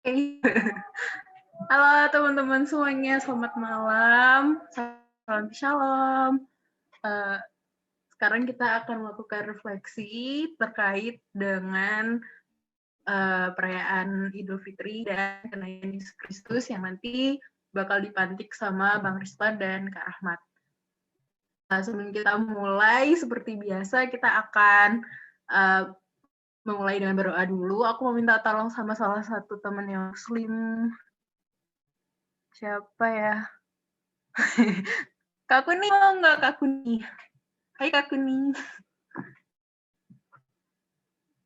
Halo teman-teman semuanya, selamat malam. Salam shalom. Sekarang kita akan melakukan refleksi terkait dengan perayaan Idul Fitri dan kenaikan Yesus Kristus yang nanti bakal dipantik sama Bang Rislan dan Kak Ahmad. Sebelum kita mulai, seperti biasa kita akan memulai dengan berdoa dulu. Aku mau minta tolong sama salah satu teman yang muslim. Siapa ya? Kak Kuni mau nggak Kak Kuni? Hai Kak Kuni.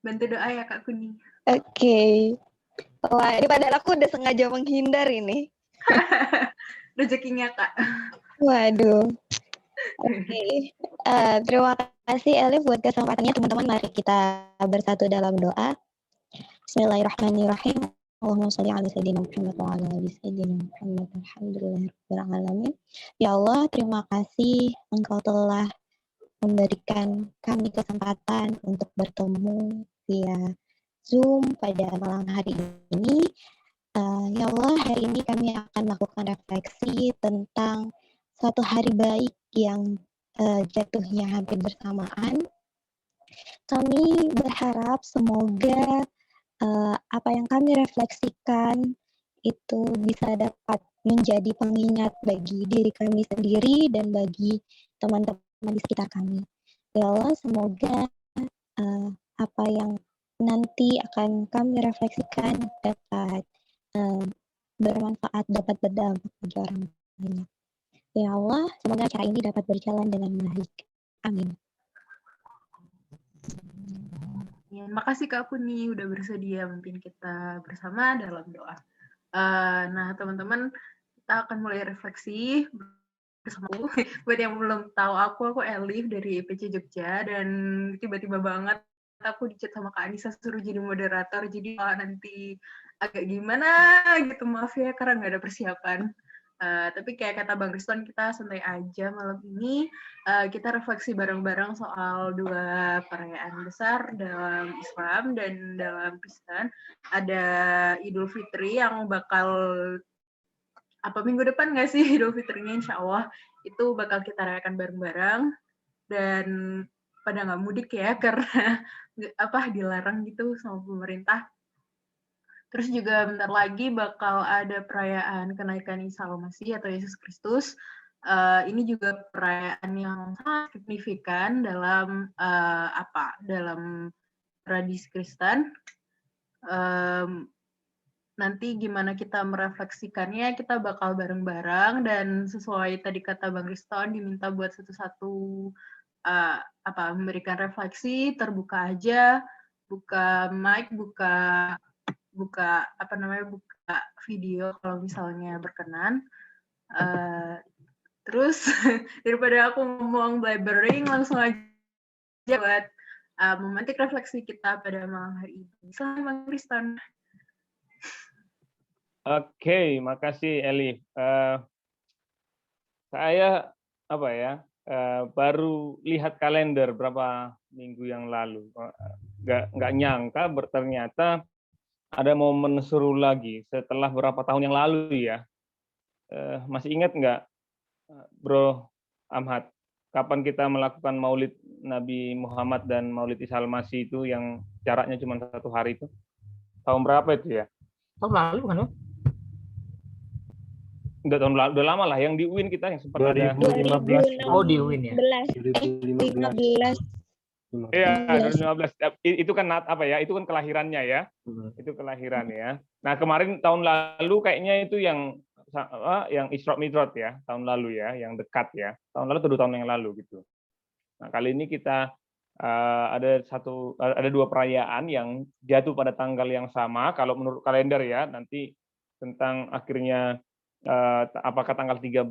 Bantu doa ya Kak Kuni. Oke. Wah, ini padahal aku udah sengaja menghindar ini. Rezekinya Kak. Waduh. Oke. Terima kasih Elif buat kesempatannya teman-teman. Mari kita bersatu dalam doa. Bismillahirrahmanirrahim. Allahumma sholli ala sayyidina Muhammad wa ala ali sayyidina Muhammad. Alhamdulillahirabbil alamin. Ya Allah, terima kasih Engkau telah memberikan kami kesempatan untuk bertemu via Zoom pada malam hari ini. Ya Allah, hari ini kami akan melakukan refleksi tentang suatu hari baik yang jatuhnya hampir bersamaan. Kami berharap semoga apa yang kami refleksikan itu bisa dapat menjadi pengingat bagi diri kami sendiri dan bagi teman-teman di sekitar kami. Ya Allah, semoga apa yang nanti akan kami refleksikan dapat bermanfaat, dapat berdampak bagi orang lain. Ya Allah, semoga acara ini dapat berjalan dengan baik. Amin. Ya, makasih Kak Kuni udah bersedia memimpin kita bersama dalam doa. Nah teman-teman, kita akan mulai refleksi bersama. Buat yang belum tahu aku Elif dari IPC Jogja, dan tiba-tiba banget aku di chat sama Kak Anissa suruh jadi moderator, jadi nanti agak gimana gitu, maaf ya karena nggak ada persiapan. Tapi kayak kata Bang Riston, kita santai aja malam ini. Kita refleksi bareng-bareng soal dua perayaan besar dalam Islam dan dalam Kristen. Ada Idul Fitri yang bakal minggu depan nggak sih Idul Fitrinya, insya Allah itu bakal kita rayakan bareng-bareng, dan pada nggak mudik ya karena dilarang gitu sama pemerintah. Terus juga bentar lagi bakal ada perayaan kenaikan Isa Al-Masih atau Yesus Kristus. Ini juga perayaan yang sangat signifikan dalam dalam tradisi Kristen. Nanti gimana kita merefleksikannya, kita bakal bareng-bareng, dan sesuai tadi kata Bang Riston, diminta buat satu-satu memberikan refleksi, terbuka aja, buka mic, buka video kalau misalnya berkenan. Terus daripada aku ngomong blabbering, langsung aja buat memantik refleksi kita pada malam hari ini. Selamat Bang Riston. Oke, makasih Elif. Saya baru lihat kalender berapa minggu yang lalu. Nggak nyangka ternyata ada momen seru lagi setelah beberapa tahun yang lalu ya. Masih ingat nggak, Bro Ahmad, kapan kita melakukan Maulid Nabi Muhammad dan Maulid Isa Al-Masih itu yang jaraknya cuma 1 hari itu? Tahun berapa itu ya? Tahun lalu kan, Bang? Udah lama lah, yang di UIN kita yang sempat 2015. Oh, di UIN ya. 2015. Iya, 2015. Itu kan itu kan kelahirannya ya. Itu kelahiran ya. Nah, kemarin tahun lalu kayaknya itu yang Isra Mi'raj ya, tahun lalu ya, yang dekat ya. Tahun lalu atau 2 tahun yang lalu gitu. Nah, kali ini kita ada 2 perayaan yang jatuh pada tanggal yang sama kalau menurut kalender ya. Nanti tentang akhirnya apakah tanggal 13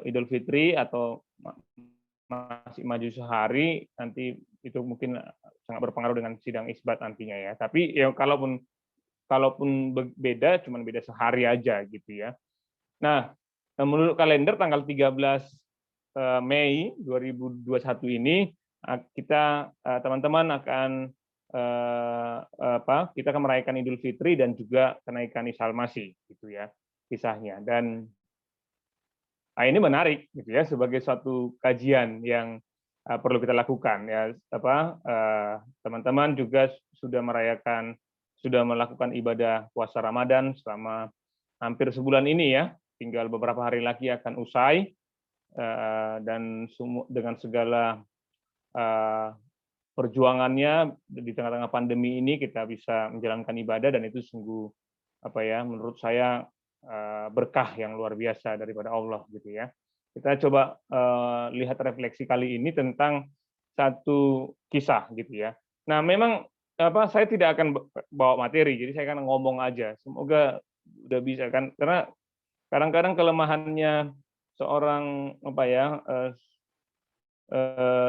Idul Fitri atau masih maju sehari, nanti itu mungkin sangat berpengaruh dengan sidang isbat nantinya ya. Tapi ya kalaupun beda, cuman beda sehari aja gitu ya. Nah, menurut kalender tanggal 13 Mei 2021 ini kita teman-teman akan kita akan merayakan Idul Fitri dan juga kenaikan Isa Al-Masih gitu ya kisahnya. Dan ini menarik gitu ya sebagai suatu kajian yang perlu kita lakukan ya. Teman-teman juga sudah melakukan ibadah puasa Ramadan selama hampir sebulan ini ya. Tinggal beberapa hari lagi akan usai, dan dengan segala perjuangannya di tengah-tengah pandemi ini kita bisa menjalankan ibadah, dan itu sungguh menurut saya berkah yang luar biasa daripada Allah gitu ya. Kita coba lihat refleksi kali ini tentang satu kisah gitu ya. Nah, memang saya tidak akan bawa materi, jadi saya akan ngomong aja. Semoga udah bisa kan, karena kadang-kadang kelemahannya seorang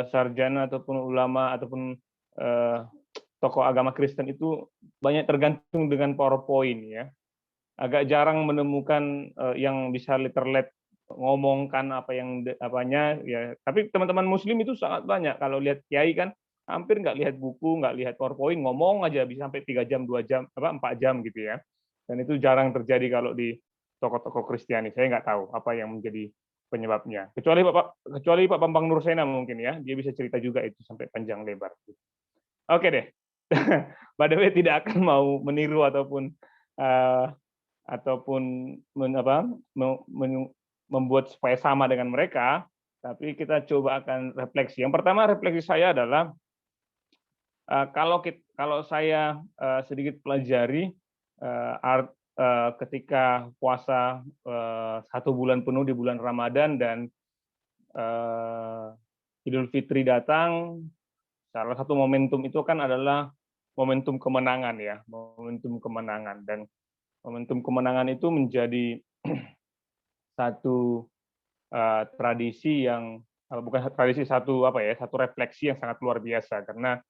sarjana ataupun ulama ataupun tokoh agama Kristen itu banyak tergantung dengan PowerPoint ya. Agak jarang menemukan yang bisa literate ngomongkan apanya ya. Tapi teman-teman Muslim itu sangat banyak. Kalau lihat kiai kan hampir nggak lihat buku, nggak lihat PowerPoint, ngomong aja bisa sampai 3 jam, 2 jam, 4 jam gitu ya. Dan itu jarang terjadi kalau di tokoh-tokoh Kristiani. Saya nggak tahu apa yang menjadi penyebabnya. Kecuali Pak Bambang Nursena mungkin ya, dia bisa cerita juga itu sampai panjang lebar. Oke deh. By the way, tidak akan mau meniru ataupun membuat supaya sama dengan mereka, tapi kita coba akan refleksi. Yang pertama refleksi saya adalah kalau saya sedikit pelajari ketika puasa 1 bulan penuh di bulan Ramadan dan Idul Fitri datang, salah satu momentum itu kan adalah momentum kemenangan ya, momentum kemenangan, dan momentum kemenangan itu menjadi satu tradisi yang bukan tradisi, satu refleksi yang sangat luar biasa, karena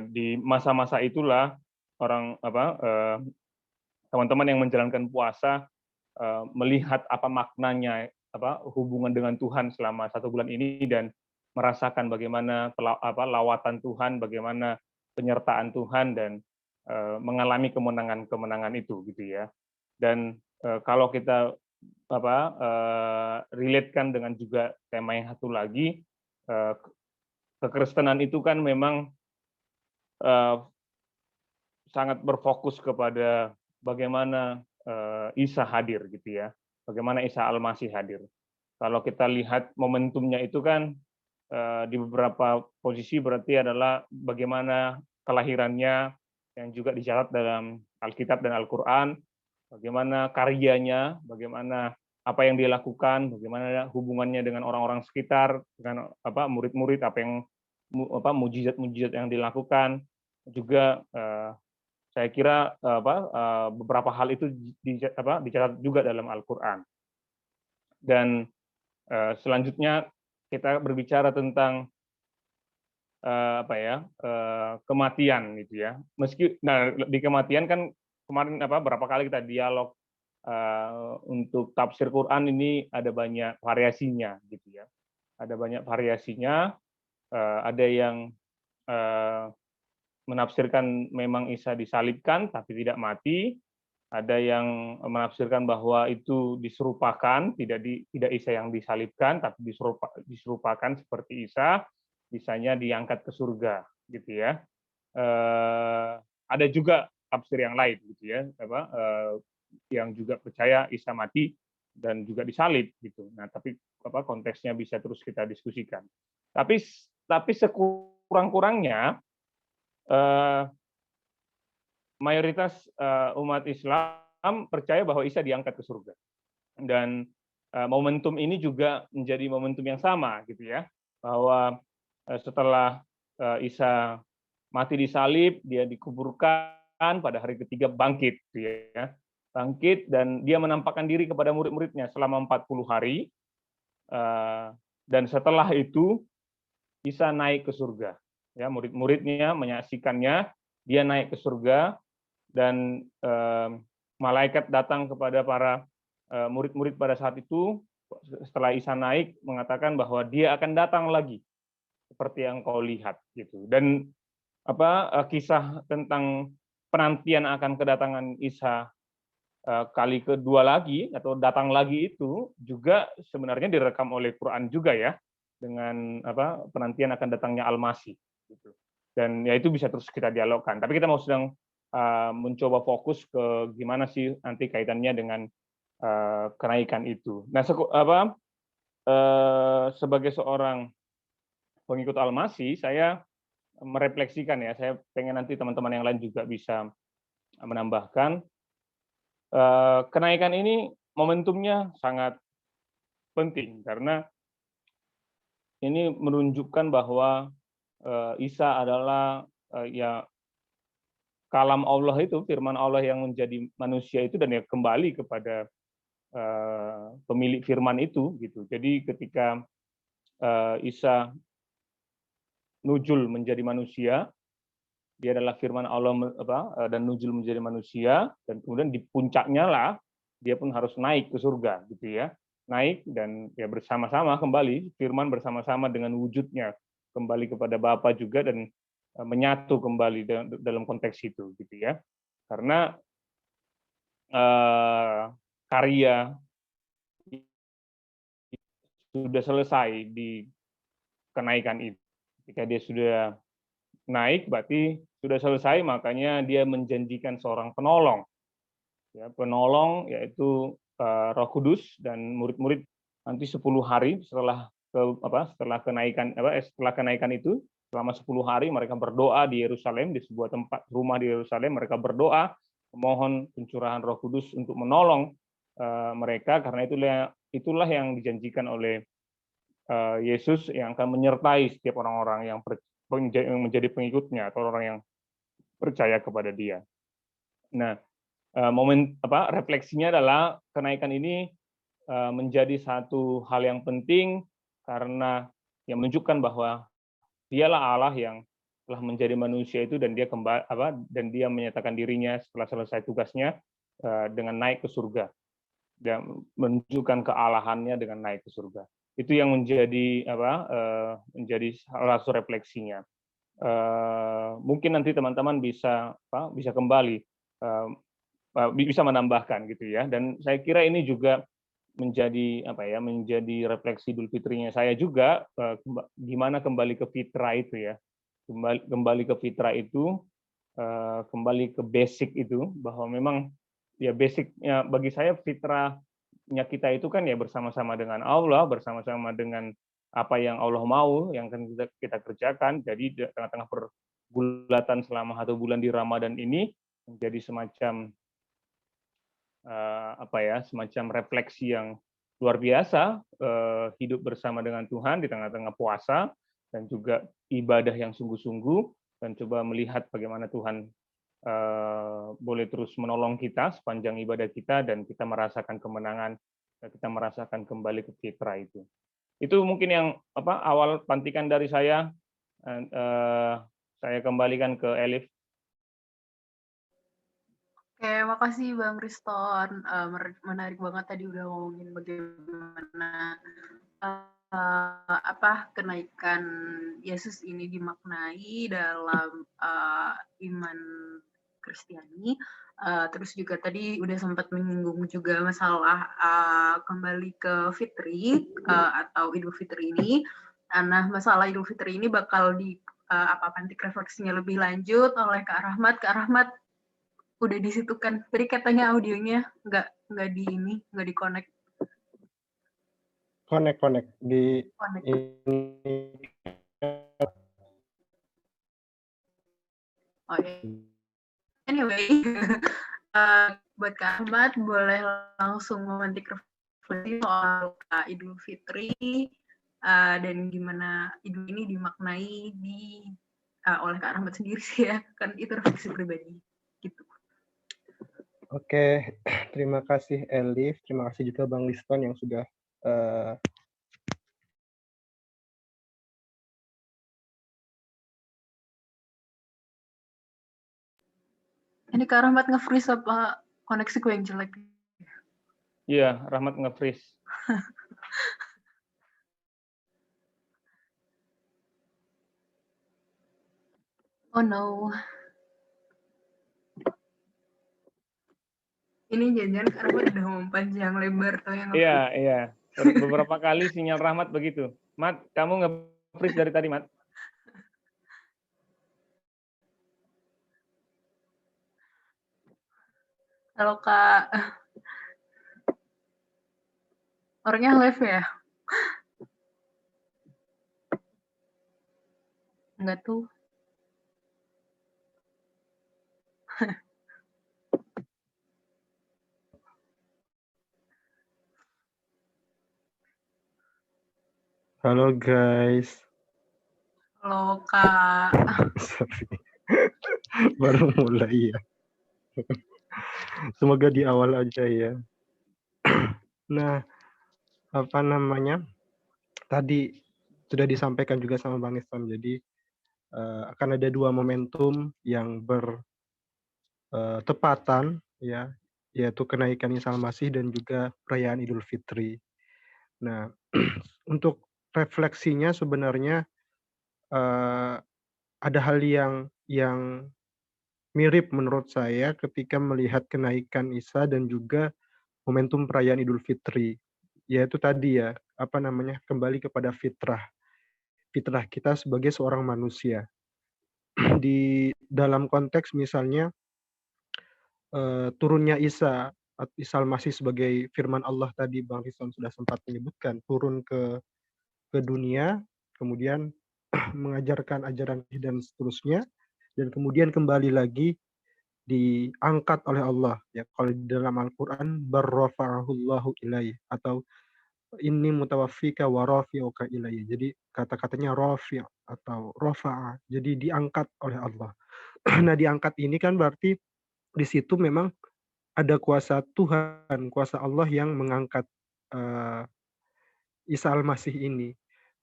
di masa-masa itulah teman-teman yang menjalankan puasa melihat apa maknanya hubungan dengan Tuhan selama 1 bulan ini, dan merasakan bagaimana lawatan Tuhan, bagaimana penyertaan Tuhan, dan mengalami kemenangan-kemenangan itu gitu ya. Dan kalau kita relate-kan dengan juga tema yang satu lagi, kekristenan itu kan memang sangat berfokus kepada bagaimana Isa hadir gitu ya, bagaimana Isa Al-Masih hadir. Kalau kita lihat momentumnya itu kan di beberapa posisi berarti adalah bagaimana kelahirannya yang juga dicatat dalam Alkitab dan Al-Quran, bagaimana karyanya, bagaimana apa yang dia lakukan, bagaimana hubungannya dengan orang-orang sekitar, dengan murid-murid, mujizat-mujizat yang dilakukan. Juga saya kira beberapa hal itu dicatat juga dalam Al-Quran. Dan selanjutnya kita berbicara tentang kematian gitu ya. Di kematian kan kemarin berapa kali kita dialog untuk tafsir Quran ini ada banyak variasinya gitu ya. Ada banyak variasinya. Ada yang menafsirkan memang Isa disalibkan tapi tidak mati. Ada yang menafsirkan bahwa itu diserupakan, tidak Isa yang disalibkan tapi diserupakan seperti Isa, Isanya diangkat ke surga gitu ya. Ada juga tafsir yang lain gitu ya, yang juga percaya Isa mati dan juga disalib gitu. Nah, tapi konteksnya bisa terus kita diskusikan. Tapi sekurang-kurangnya mayoritas umat Islam percaya bahwa Isa diangkat ke surga. Dan momentum ini juga menjadi momentum yang sama gitu ya, bahwa setelah Isa mati disalib, dia dikuburkan, pada hari ketiga bangkit gitu ya. Bangkit dan dia menampakkan diri kepada murid-muridnya selama 40 hari. Dan setelah itu Isa naik ke surga. Ya, murid-muridnya menyaksikannya, dia naik ke surga, dan malaikat datang kepada para murid-murid pada saat itu setelah Isa naik mengatakan bahwa dia akan datang lagi seperti yang kau lihat gitu. Dan kisah tentang penantian akan kedatangan Isa kali kedua lagi atau datang lagi itu juga sebenarnya direkam oleh Quran juga ya, dengan penantian akan datangnya Al-Masih gitu. Dan ya itu bisa terus kita dialogkan. Tapi kita mau sedang mencoba fokus ke gimana sih nanti kaitannya dengan kenaikan itu. Nah, sebagai seorang pengikut Al-Masih, saya merefleksikan ya, saya pengen nanti teman-teman yang lain juga bisa menambahkan. Kenaikan ini momentumnya sangat penting karena ini menunjukkan bahwa Isa adalah ya kalam Allah itu, firman Allah yang menjadi manusia itu, dan ya kembali kepada pemilik firman itu gitu. Jadi ketika Isa nujul menjadi manusia, dia adalah firman Allah dan nuzul menjadi manusia, dan kemudian di puncaknya lah dia pun harus naik ke surga gitu ya, naik dan ya bersama-sama kembali firman bersama-sama dengan wujudnya kembali kepada Bapa juga, dan menyatu kembali dalam konteks itu gitu ya, karena karya sudah selesai di kenaikan itu. Ketika dia sudah naik berarti sudah selesai, makanya dia menjanjikan seorang penolong. Ya, penolong yaitu Roh Kudus, dan murid-murid nanti 10 hari setelah kenaikan itu, selama 10 hari mereka berdoa di Yerusalem, di sebuah tempat rumah di Yerusalem, mereka berdoa memohon pencurahan Roh Kudus untuk menolong mereka, karena itulah yang dijanjikan oleh Yesus yang akan menyertai setiap orang-orang yang menjadi pengikutnya atau orang yang percaya kepada dia. Nah, refleksinya adalah kenaikan ini menjadi satu hal yang penting karena yang menunjukkan bahwa dialah Allah yang telah menjadi manusia itu, dan dia dan dia menyatakan dirinya setelah selesai tugasnya dengan naik ke surga, dan menunjukkan kealahannya dengan naik ke surga. Itu yang menjadi salah satu refleksinya. Mungkin nanti teman-teman bisa kembali bisa menambahkan gitu ya, dan saya kira ini juga menjadi menjadi refleksi Idul Fitrinya saya juga, gimana kembali ke fitrah itu ya, kembali ke fitrah itu, kembali ke basic itu, bahwa memang ya basicnya bagi saya fitrahnya kita itu kan ya bersama-sama dengan Allah, bersama-sama dengan apa yang Allah mau, yang akan kita kerjakan. Jadi di tengah-tengah pergulatan selama 1 bulan di Ramadan ini menjadi semacam semacam refleksi yang luar biasa, hidup bersama dengan Tuhan di tengah-tengah puasa, dan juga ibadah yang sungguh-sungguh, dan coba melihat bagaimana Tuhan boleh terus menolong kita sepanjang ibadah kita, dan kita merasakan kemenangan, dan kita merasakan kembali ke fitrah itu. Itu mungkin yang awal pantikan dari saya. Saya kembalikan ke Elif. Oke, makasih Bang Riston. Menarik banget tadi udah ngomongin bagaimana kenaikan Yesus ini dimaknai dalam iman Kristiani. Terus juga tadi udah sempat menyinggung juga masalah kembali ke Fitri atau Idul Fitri ini. Nah, masalah Idul Fitri ini bakal pantik refleksinya lebih lanjut oleh Kak Rahmat. Kak Rahmat udah di situ kan. Tadi katanya audionya nggak di connect. Connect di Connect. Ini. Oh ya. Anyway, buat Kak Ahmad boleh langsung memantik refleksi soal Idul Fitri dan gimana Idul ini dimaknai oleh Kak Ahmad sendiri sih ya, kan itu refleksi pribadi gitu. Oke, terima kasih Elif, terima kasih juga Bang Liston yang sudah Ini Kak Rahmat nge-freeze apa koneksiku yang jelek? Iya, Rahmat nge-freeze. Oh no. Ini jangan-jangan karena udah mau panjang lebar tuh yang Iya, iya. Beberapa kali sinyal Rahmat begitu. Mat, kamu nge-freeze dari tadi, Mat? Kalau Kak orangnya live ya? Enggak tuh. Halo guys. Halo Kak. Sorry. Baru mulai ya. Semoga di awal aja ya. Nah, apa namanya? Tadi sudah disampaikan juga sama Bang Islam. Jadi akan ada dua momentum yang bertepatan ya, yaitu kenaikan Isa Al-Masih dan juga perayaan Idul Fitri. Nah, untuk refleksinya sebenarnya ada hal yang mirip menurut saya ketika melihat kenaikan Isa dan juga momentum perayaan Idul Fitri. Yaitu tadi ya, apa namanya, kembali kepada fitrah. Fitrah kita sebagai seorang manusia. Di dalam konteks misalnya turunnya Isa Al-Masih sebagai firman Allah tadi Bang Rizwan sudah sempat menyebutkan, turun ke dunia, kemudian mengajarkan ajaran dan seterusnya, dan kemudian kembali lagi diangkat oleh Allah. Ya, kalau di dalam Al-Quran, barrafa'ahullahu ilaih, atau inni mutawaffika wa rafi'uka ilaih. Jadi kata-katanya rafi' atau rafa'a, jadi diangkat oleh Allah. Nah, diangkat ini kan berarti di situ memang ada kuasa Tuhan, kuasa Allah yang mengangkat Isa Al-Masih ini.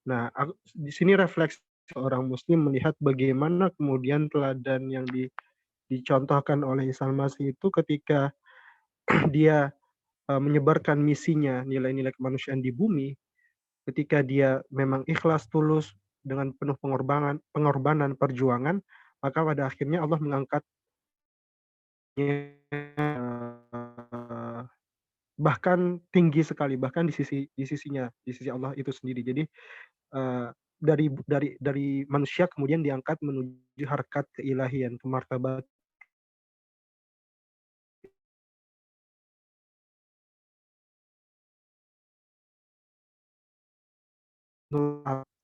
Nah, di sini refleksi seorang muslim melihat bagaimana kemudian teladan yang dicontohkan oleh Isa Al-Masih itu ketika dia menyebarkan misinya, nilai-nilai kemanusiaan di bumi, ketika dia memang ikhlas tulus dengan penuh pengorbanan, perjuangan, maka pada akhirnya Allah mengangkatnya bahkan tinggi sekali, bahkan di sisinya, di sisi Allah itu sendiri. Jadi dari manusia kemudian diangkat menuju harkat keilahian, kemartabat.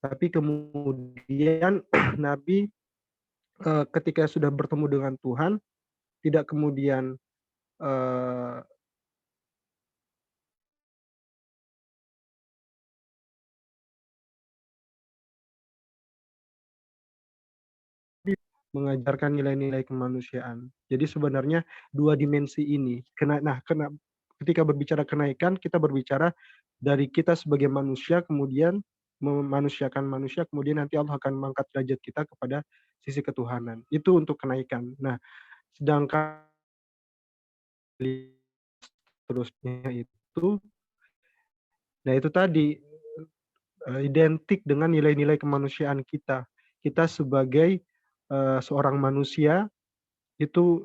Tapi kemudian Nabi ketika sudah bertemu dengan Tuhan, tidak kemudian mengajarkan nilai-nilai kemanusiaan. Jadi sebenarnya dua dimensi ini. Ketika berbicara kenaikan, kita berbicara dari kita sebagai manusia, kemudian memanusiakan manusia, kemudian nanti Allah akan mengangkat derajat kita kepada sisi ketuhanan. Itu untuk kenaikan. Nah, sedangkan terusnya itu, nah itu tadi identik dengan nilai-nilai kemanusiaan kita. Kita sebagai seorang manusia itu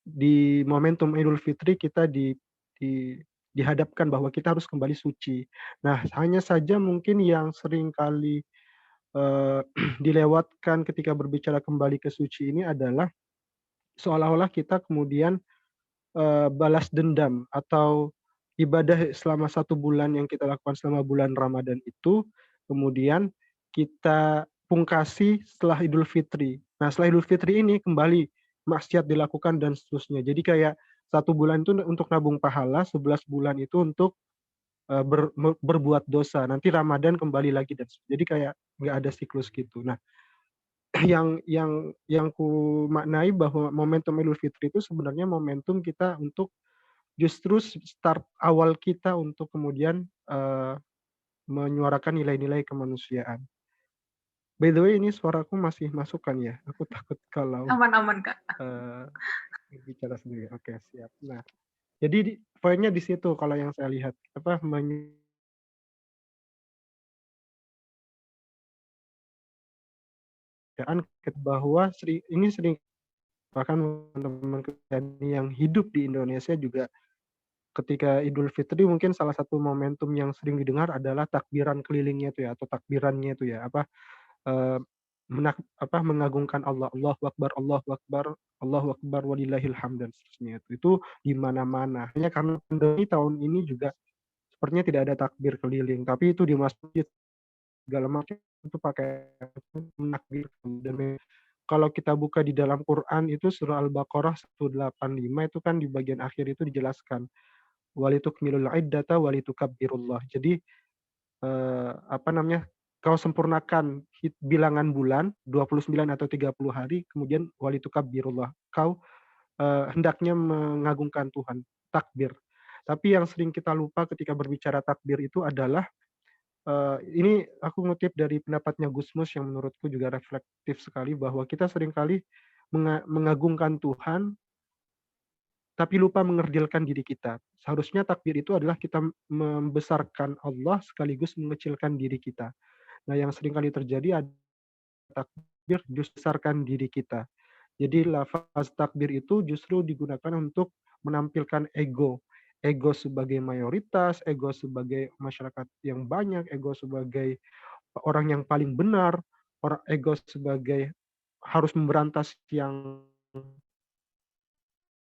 di momentum Idul Fitri kita dihadapkan bahwa kita harus kembali suci. Nah, hanya saja mungkin yang sering kali dilewatkan ketika berbicara kembali ke suci ini adalah seolah-olah kita kemudian balas dendam atau ibadah selama 1 bulan yang kita lakukan selama bulan Ramadan itu, kemudian kita pungkasi setelah Idul Fitri. Nah, setelah Idul Fitri ini kembali maksiat dilakukan dan seterusnya. Jadi kayak 1 bulan itu untuk nabung pahala, 11 bulan itu untuk berbuat dosa. Nanti Ramadan kembali lagi dan jadi kayak nggak ada siklus gitu. Nah, yang ku maknai bahwa momentum Idul Fitri itu sebenarnya momentum kita untuk justru start awal kita untuk kemudian menyuarakan nilai-nilai kemanusiaan. By the way, ini suaraku masih masuk kan ya? Aku takut kalau Aman-aman Kak. bicara sendiri. Oke, siap. Nah, jadi poinnya di situ kalau yang saya lihat apa kemanusiaan bahwa ini sering bahkan teman-teman yang hidup di Indonesia juga ketika Idul Fitri mungkin salah satu momentum yang sering didengar adalah takbiran kelilingnya itu ya atau takbirannya itu ya eh, mengagungkan Allah, Allahu Akbar, Allahu Akbar, Allahu Akbar walillahil hamd dan seterusnya itu di mana-mana. Hanya karena pandemi tahun ini juga sepertinya tidak ada takbir keliling, tapi itu di masjid segala macam itu pakai menakbir. Dan kalau kita buka di dalam Quran itu surah Al-Baqarah 185 itu kan di bagian akhir itu dijelaskan walitukmilul iddata walitukabbirullah. Jadi kau sempurnakan bilangan bulan 29 atau 30 hari kemudian walitukabbirullah. Kau hendaknya mengagungkan Tuhan, takbir. Tapi yang sering kita lupa ketika berbicara takbir itu adalah ini aku ngutip dari pendapatnya Gusmus yang menurutku juga reflektif sekali bahwa kita seringkali mengagungkan Tuhan tapi lupa mengerdilkan diri kita. Seharusnya takbir itu adalah kita membesarkan Allah sekaligus mengecilkan diri kita. Nah, yang seringkali terjadi adalah takbir justru besarkan diri kita. Jadi lafaz takbir itu justru digunakan untuk menampilkan ego. Ego sebagai mayoritas, ego sebagai masyarakat yang banyak, ego sebagai orang yang paling benar, ego sebagai harus memberantas yang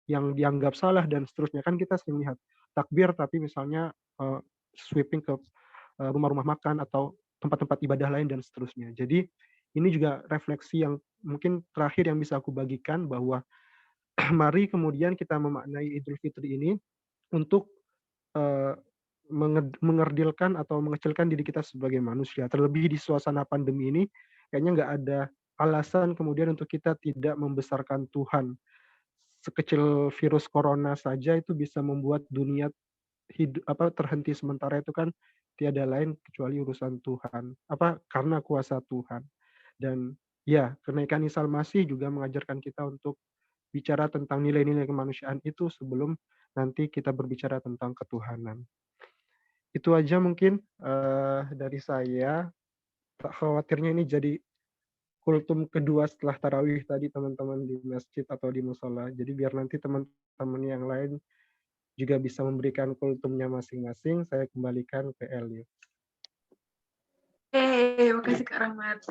dianggap salah dan seterusnya. Kan kita sering lihat takbir tapi misalnya sweeping ke rumah-rumah makan atau tempat-tempat ibadah lain dan seterusnya. Jadi ini juga refleksi yang mungkin terakhir yang bisa aku bagikan bahwa mari kemudian kita memaknai Idul Fitri ini untuk mengerdilkan atau mengecilkan diri kita sebagai manusia. Terlebih di suasana pandemi ini, kayaknya nggak ada alasan kemudian untuk kita tidak membesarkan Tuhan. Sekecil virus corona saja itu bisa membuat dunia terhenti sementara itu kan tiada lain kecuali urusan Tuhan. Karena kuasa Tuhan. Dan ya, kenaikan Isa Al-Masih juga mengajarkan kita untuk bicara tentang nilai-nilai kemanusiaan itu sebelum nanti kita berbicara tentang ketuhanan. Itu aja mungkin dari saya. Tak khawatirnya ini jadi kultum kedua setelah tarawih tadi teman-teman di masjid atau di musola. Jadi biar nanti teman-teman yang lain juga bisa memberikan kultumnya masing-masing. Saya kembalikan ke Elio. Makasih Kak Rahmat.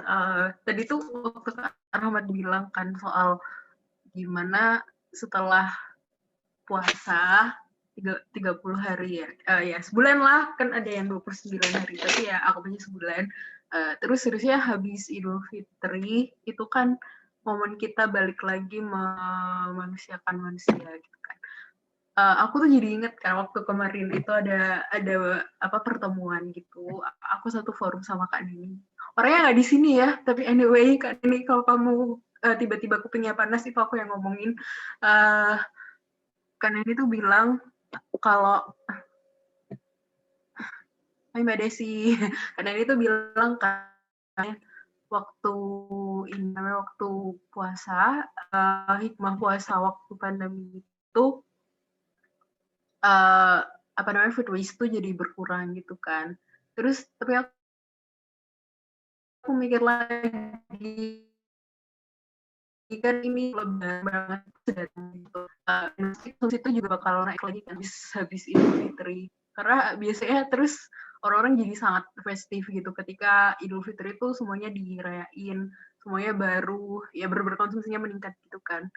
Tadi tuh waktu Kak Rahmat bilang kan soal gimana setelah puasa 30 hari ya sebulan lah, kan ada yang 29 hari, tapi ya aku punya sebulan. Terus seterusnya habis Idul Fitri itu kan momen kita balik lagi memanusiakan manusia gitu kan. Aku tuh jadi inget kan waktu kemarin itu ada pertemuan gitu. Aku satu forum sama Kak Nini. Orangnya nggak di sini ya, tapi anyway Kak Nini, kalau kamu tiba-tiba kupingnya panas itu aku yang ngomongin. Kak Nini tuh bilang kalau Mbak Desi, Kak Nini tuh bilang kan waktu puasa, hikmah puasa waktu pandemi itu food waste tuh jadi berkurang gitu kan. Terus tapi aku mikir lagi kan ini lebaran banget gitu. Itu juga bakal naik lagi kan habis Idul Fitri. Karena biasanya terus orang-orang jadi sangat festif gitu ketika Idul Fitri itu semuanya dirayain, semuanya baru, ya berkonsumsinya meningkat gitu kan.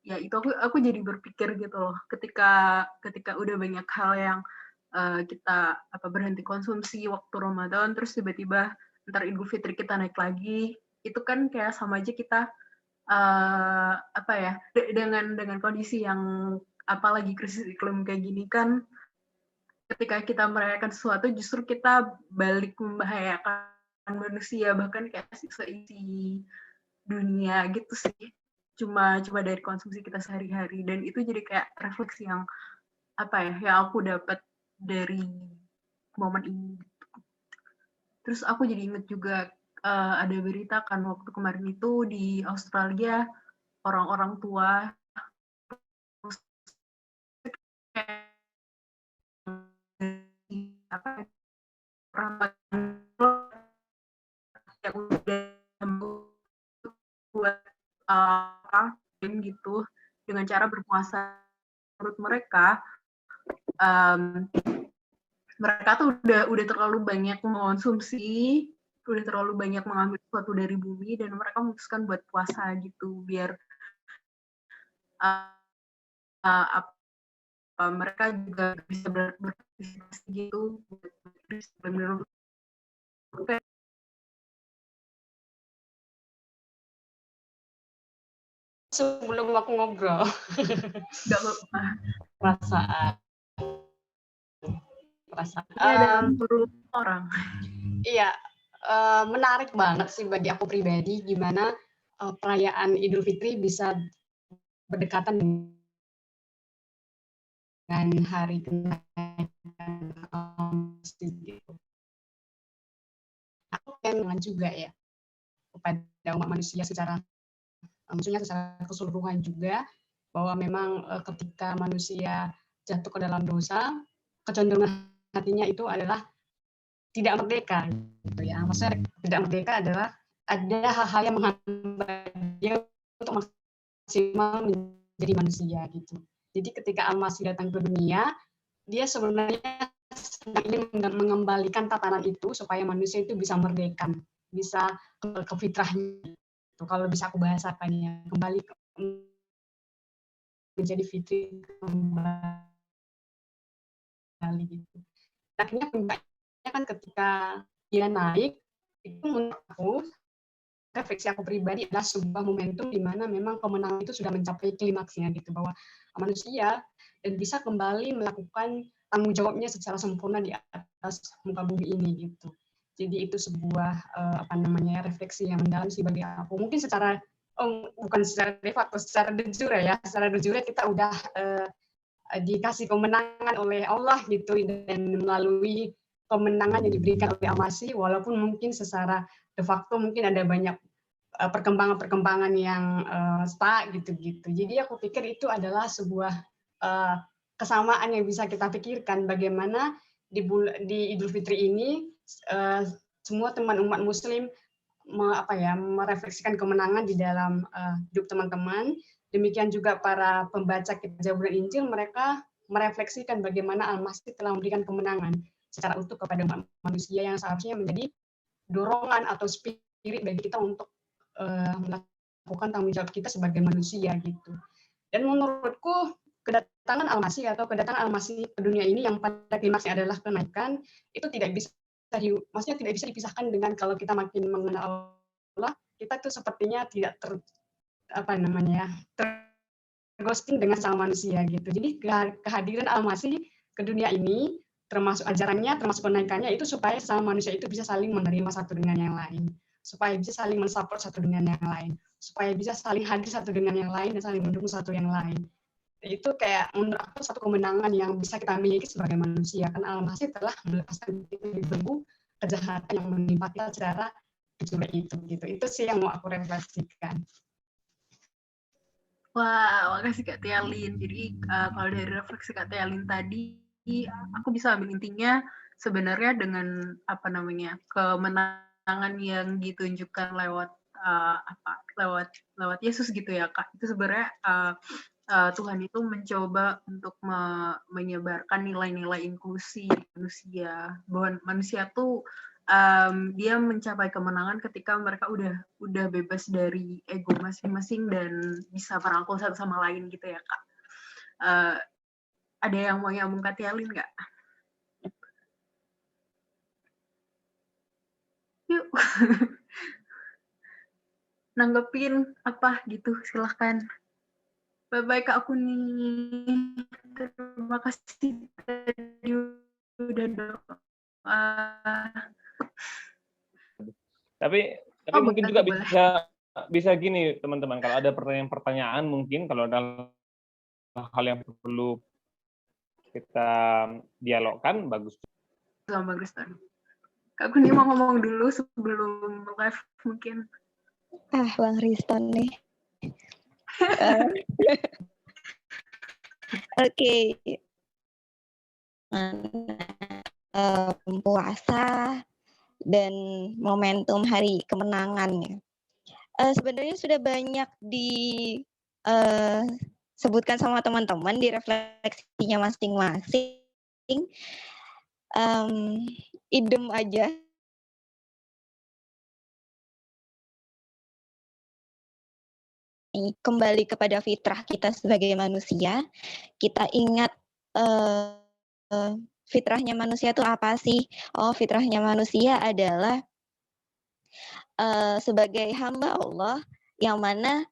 Ya itu aku jadi berpikir gitu loh, ketika udah banyak hal yang kita berhenti konsumsi waktu Ramadan, terus tiba-tiba ntar Idul Fitri kita naik lagi, itu kan kayak sama aja kita dengan kondisi yang apalagi krisis iklim kayak gini kan, ketika kita merayakan sesuatu justru kita balik membahayakan manusia, bahkan kayak seisi dunia gitu sih. Cuma dari konsumsi kita sehari-hari, dan itu jadi kayak refleksi yang yang aku dapat dari momen ini. Terus aku jadi inget juga ada berita kan waktu kemarin itu di Australia orang-orang tua yang udah dengan cara berpuasa. Menurut mereka, mereka tuh udah terlalu banyak mengonsumsi, udah terlalu banyak mengambil sesuatu dari bumi, dan mereka memutuskan buat puasa gitu, biar mereka juga bisa berpartisipasi gitu, benar-benar. Sebelum aku ngobrol, Nggak apa-apa. Perasaan. Dalam grup orang. Iya, menarik banget sih bagi aku pribadi gimana perayaan Idul Fitri bisa berdekatan dengan hari kenaikan gitu. Aku pengen juga ya kepada umat manusia maksudnya secara keseluruhan juga, bahwa memang ketika manusia jatuh ke dalam dosa, kecenderungan hatinya itu adalah tidak merdeka gitu ya. Maksudnya tidak merdeka adalah ada hal-hal yang menghambat dia untuk maksimal menjadi manusia gitu. Jadi ketika Al-Masih datang ke dunia, dia sebenarnya ingin mengembalikan tatanan itu supaya manusia itu bisa merdeka, bisa ke fitrahnya. Kalau bisa aku bahasakan ya, kembali menjadi fitri kembali gitu. Akhirnya puncaknya kan ketika dia naik, itu menurut aku, refleksi aku pribadi adalah sebuah momentum di mana memang kemenangan itu sudah mencapai klimaksnya gitu, bahwa manusia dan bisa kembali melakukan tanggung jawabnya secara sempurna di atas muka bumi ini gitu. Jadi itu sebuah refleksi yang mendalam sih bagi aku. Mungkin bukan secara de facto, secara de jure ya. Secara de jure kita udah dikasih kemenangan oleh Allah gitu, dan melalui kemenangan yang diberikan oleh Al-Masih, walaupun mungkin secara de facto mungkin ada banyak perkembangan-perkembangan yang stuck gitu-gitu. Jadi aku pikir itu adalah sebuah kesamaan yang bisa kita pikirkan, bagaimana di Idul Fitri ini semua teman umat Muslim merefleksikan kemenangan di dalam hidup teman-teman. Demikian juga para pembaca kitab Zabur dan Injil, mereka merefleksikan bagaimana Al-Masih telah memberikan kemenangan secara utuh kepada manusia, yang seharusnya menjadi dorongan atau spirit bagi kita untuk melakukan tanggung jawab kita sebagai manusia gitu. Dan menurutku kedatangan Al-Masih ke dunia ini yang pada klimaksnya adalah kenaikan, itu tidak bisa dipisahkan dengan kalau kita makin mengenal Allah, kita tuh sepertinya tidak terghosting dengan sama manusia gitu. Jadi kehadiran Al-Masih ke dunia ini, termasuk ajarannya, termasuk kenaikannya, itu supaya sama manusia itu bisa saling menerima satu dengan yang lain, supaya bisa saling mensupport satu dengan yang lain, supaya bisa saling hadir satu dengan yang lain dan saling mendukung satu yang lain. Itu kayak menurut aku satu kemenangan yang bisa kita miliki sebagai manusia, karena Al-Masih telah melepaskan kita dari belenggu kejahatan yang menimpa kita secara itu gitu. Itu sih yang mau aku refleksikan. Wah, makasih Kak Tialin. Jadi kalau dari refleksi Kak Tialin tadi, aku bisa ambil intinya sebenarnya dengan kemenangan yang ditunjukkan lewat lewat Yesus gitu ya Kak. Itu sebenarnya Tuhan itu mencoba untuk menyebarkan nilai-nilai inklusi manusia, bahwa manusia tuh dia mencapai kemenangan ketika mereka udah bebas dari ego masing-masing dan bisa merangkul satu sama lain gitu ya Kak. Ada yang mau nyambung Kak Tialin nggak? Yuk. Nanggepin apa gitu, silahkan. Bye-bye Kak Kuni. Terima kasih tadi udah doa. Tapi mungkin juga bisa gini teman-teman, kalau ada pertanyaan mungkin kalau ada hal yang perlu kita dialogkan, bagus. Bagus Ton. Kak Kuni mau ngomong dulu sebelum live mungkin. Bang Riston nih. Oke. Puasa dan momentum hari kemenangan ya. Sebenarnya sudah banyak sebutkan sama teman-teman di refleksinya masing-masing, idem aja. Kembali kepada fitrah kita sebagai manusia, kita ingat fitrahnya manusia itu apa sih? Oh, fitrahnya manusia adalah sebagai hamba Allah yang mana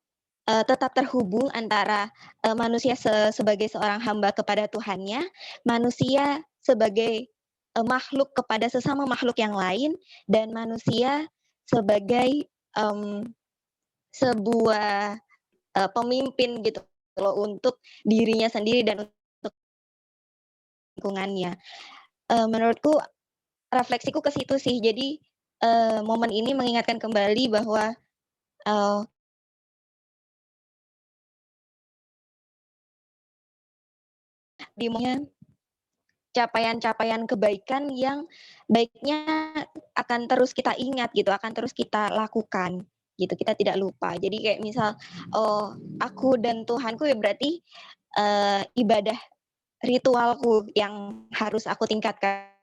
tetap terhubung antara manusia sebagai seorang hamba kepada Tuhannya, manusia sebagai makhluk kepada sesama makhluk yang lain, dan manusia sebagai sebuah pemimpin gitu loh untuk dirinya sendiri dan untuk lingkungannya. Menurutku refleksiku ke situ sih. Jadi momen ini mengingatkan kembali bahwa dimana capaian-capaian kebaikan yang baiknya akan terus kita ingat gitu, akan terus kita lakukan gitu, kita tidak lupa. Jadi kayak misal, oh aku dan Tuhanku ya berarti ibadah ritualku yang harus aku tingkatkan.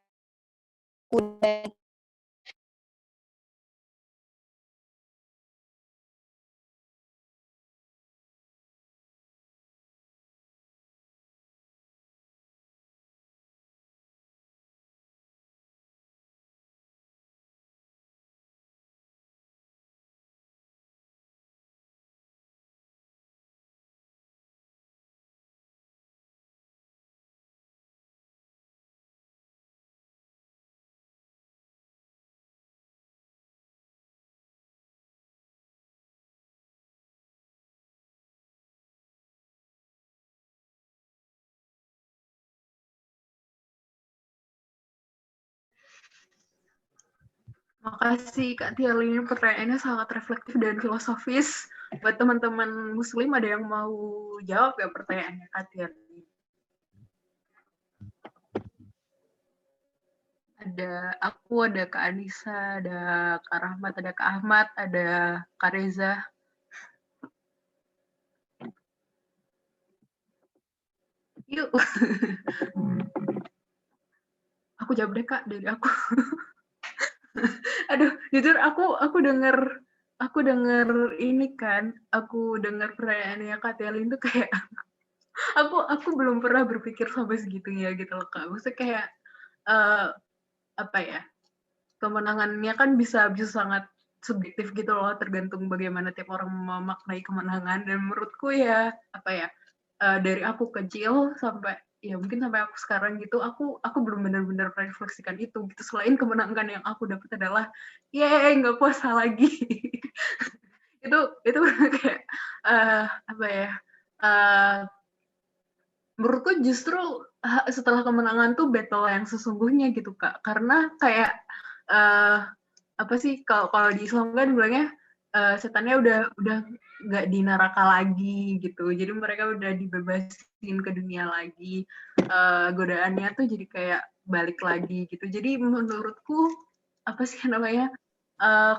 Makasih Kak Tial, ini pertanyaannya sangat reflektif dan filosofis. Buat teman-teman muslim, ada yang mau jawab nggak pertanyaannya Kak Tial? Ada aku, ada Kak Anissa, ada Kak Rahmat, ada Kak Ahmad, ada Kak Reza. Yuk. Aku jawab deh Kak, dari aku. Aduh, jujur aku denger ini kan, aku denger pertanyaannya Kak Tialin tuh kayak aku belum pernah berpikir sampai segitunya gitu loh Kak. Maksudnya kayak apa ya? Kemenangannya kan bisa sangat subjektif gitu loh, tergantung bagaimana tiap orang memaknai kemenangan. Dan menurutku ya apa ya? Dari aku kecil sampai ya mungkin sampai aku sekarang gitu, aku belum benar-benar merefleksikan itu gitu. Selain kemenangan yang aku dapat adalah yeay nggak puasa lagi. itu kayak apa ya? Menurutku justru setelah kemenangan tuh battle yang sesungguhnya gitu Kak, karena kayak apa sih kalau di Islam kan bilangnya setannya udah nggak di neraka lagi gitu, jadi mereka udah dibebasin ke dunia lagi, godaannya tuh jadi kayak balik lagi gitu. Jadi menurutku apa sih namanya,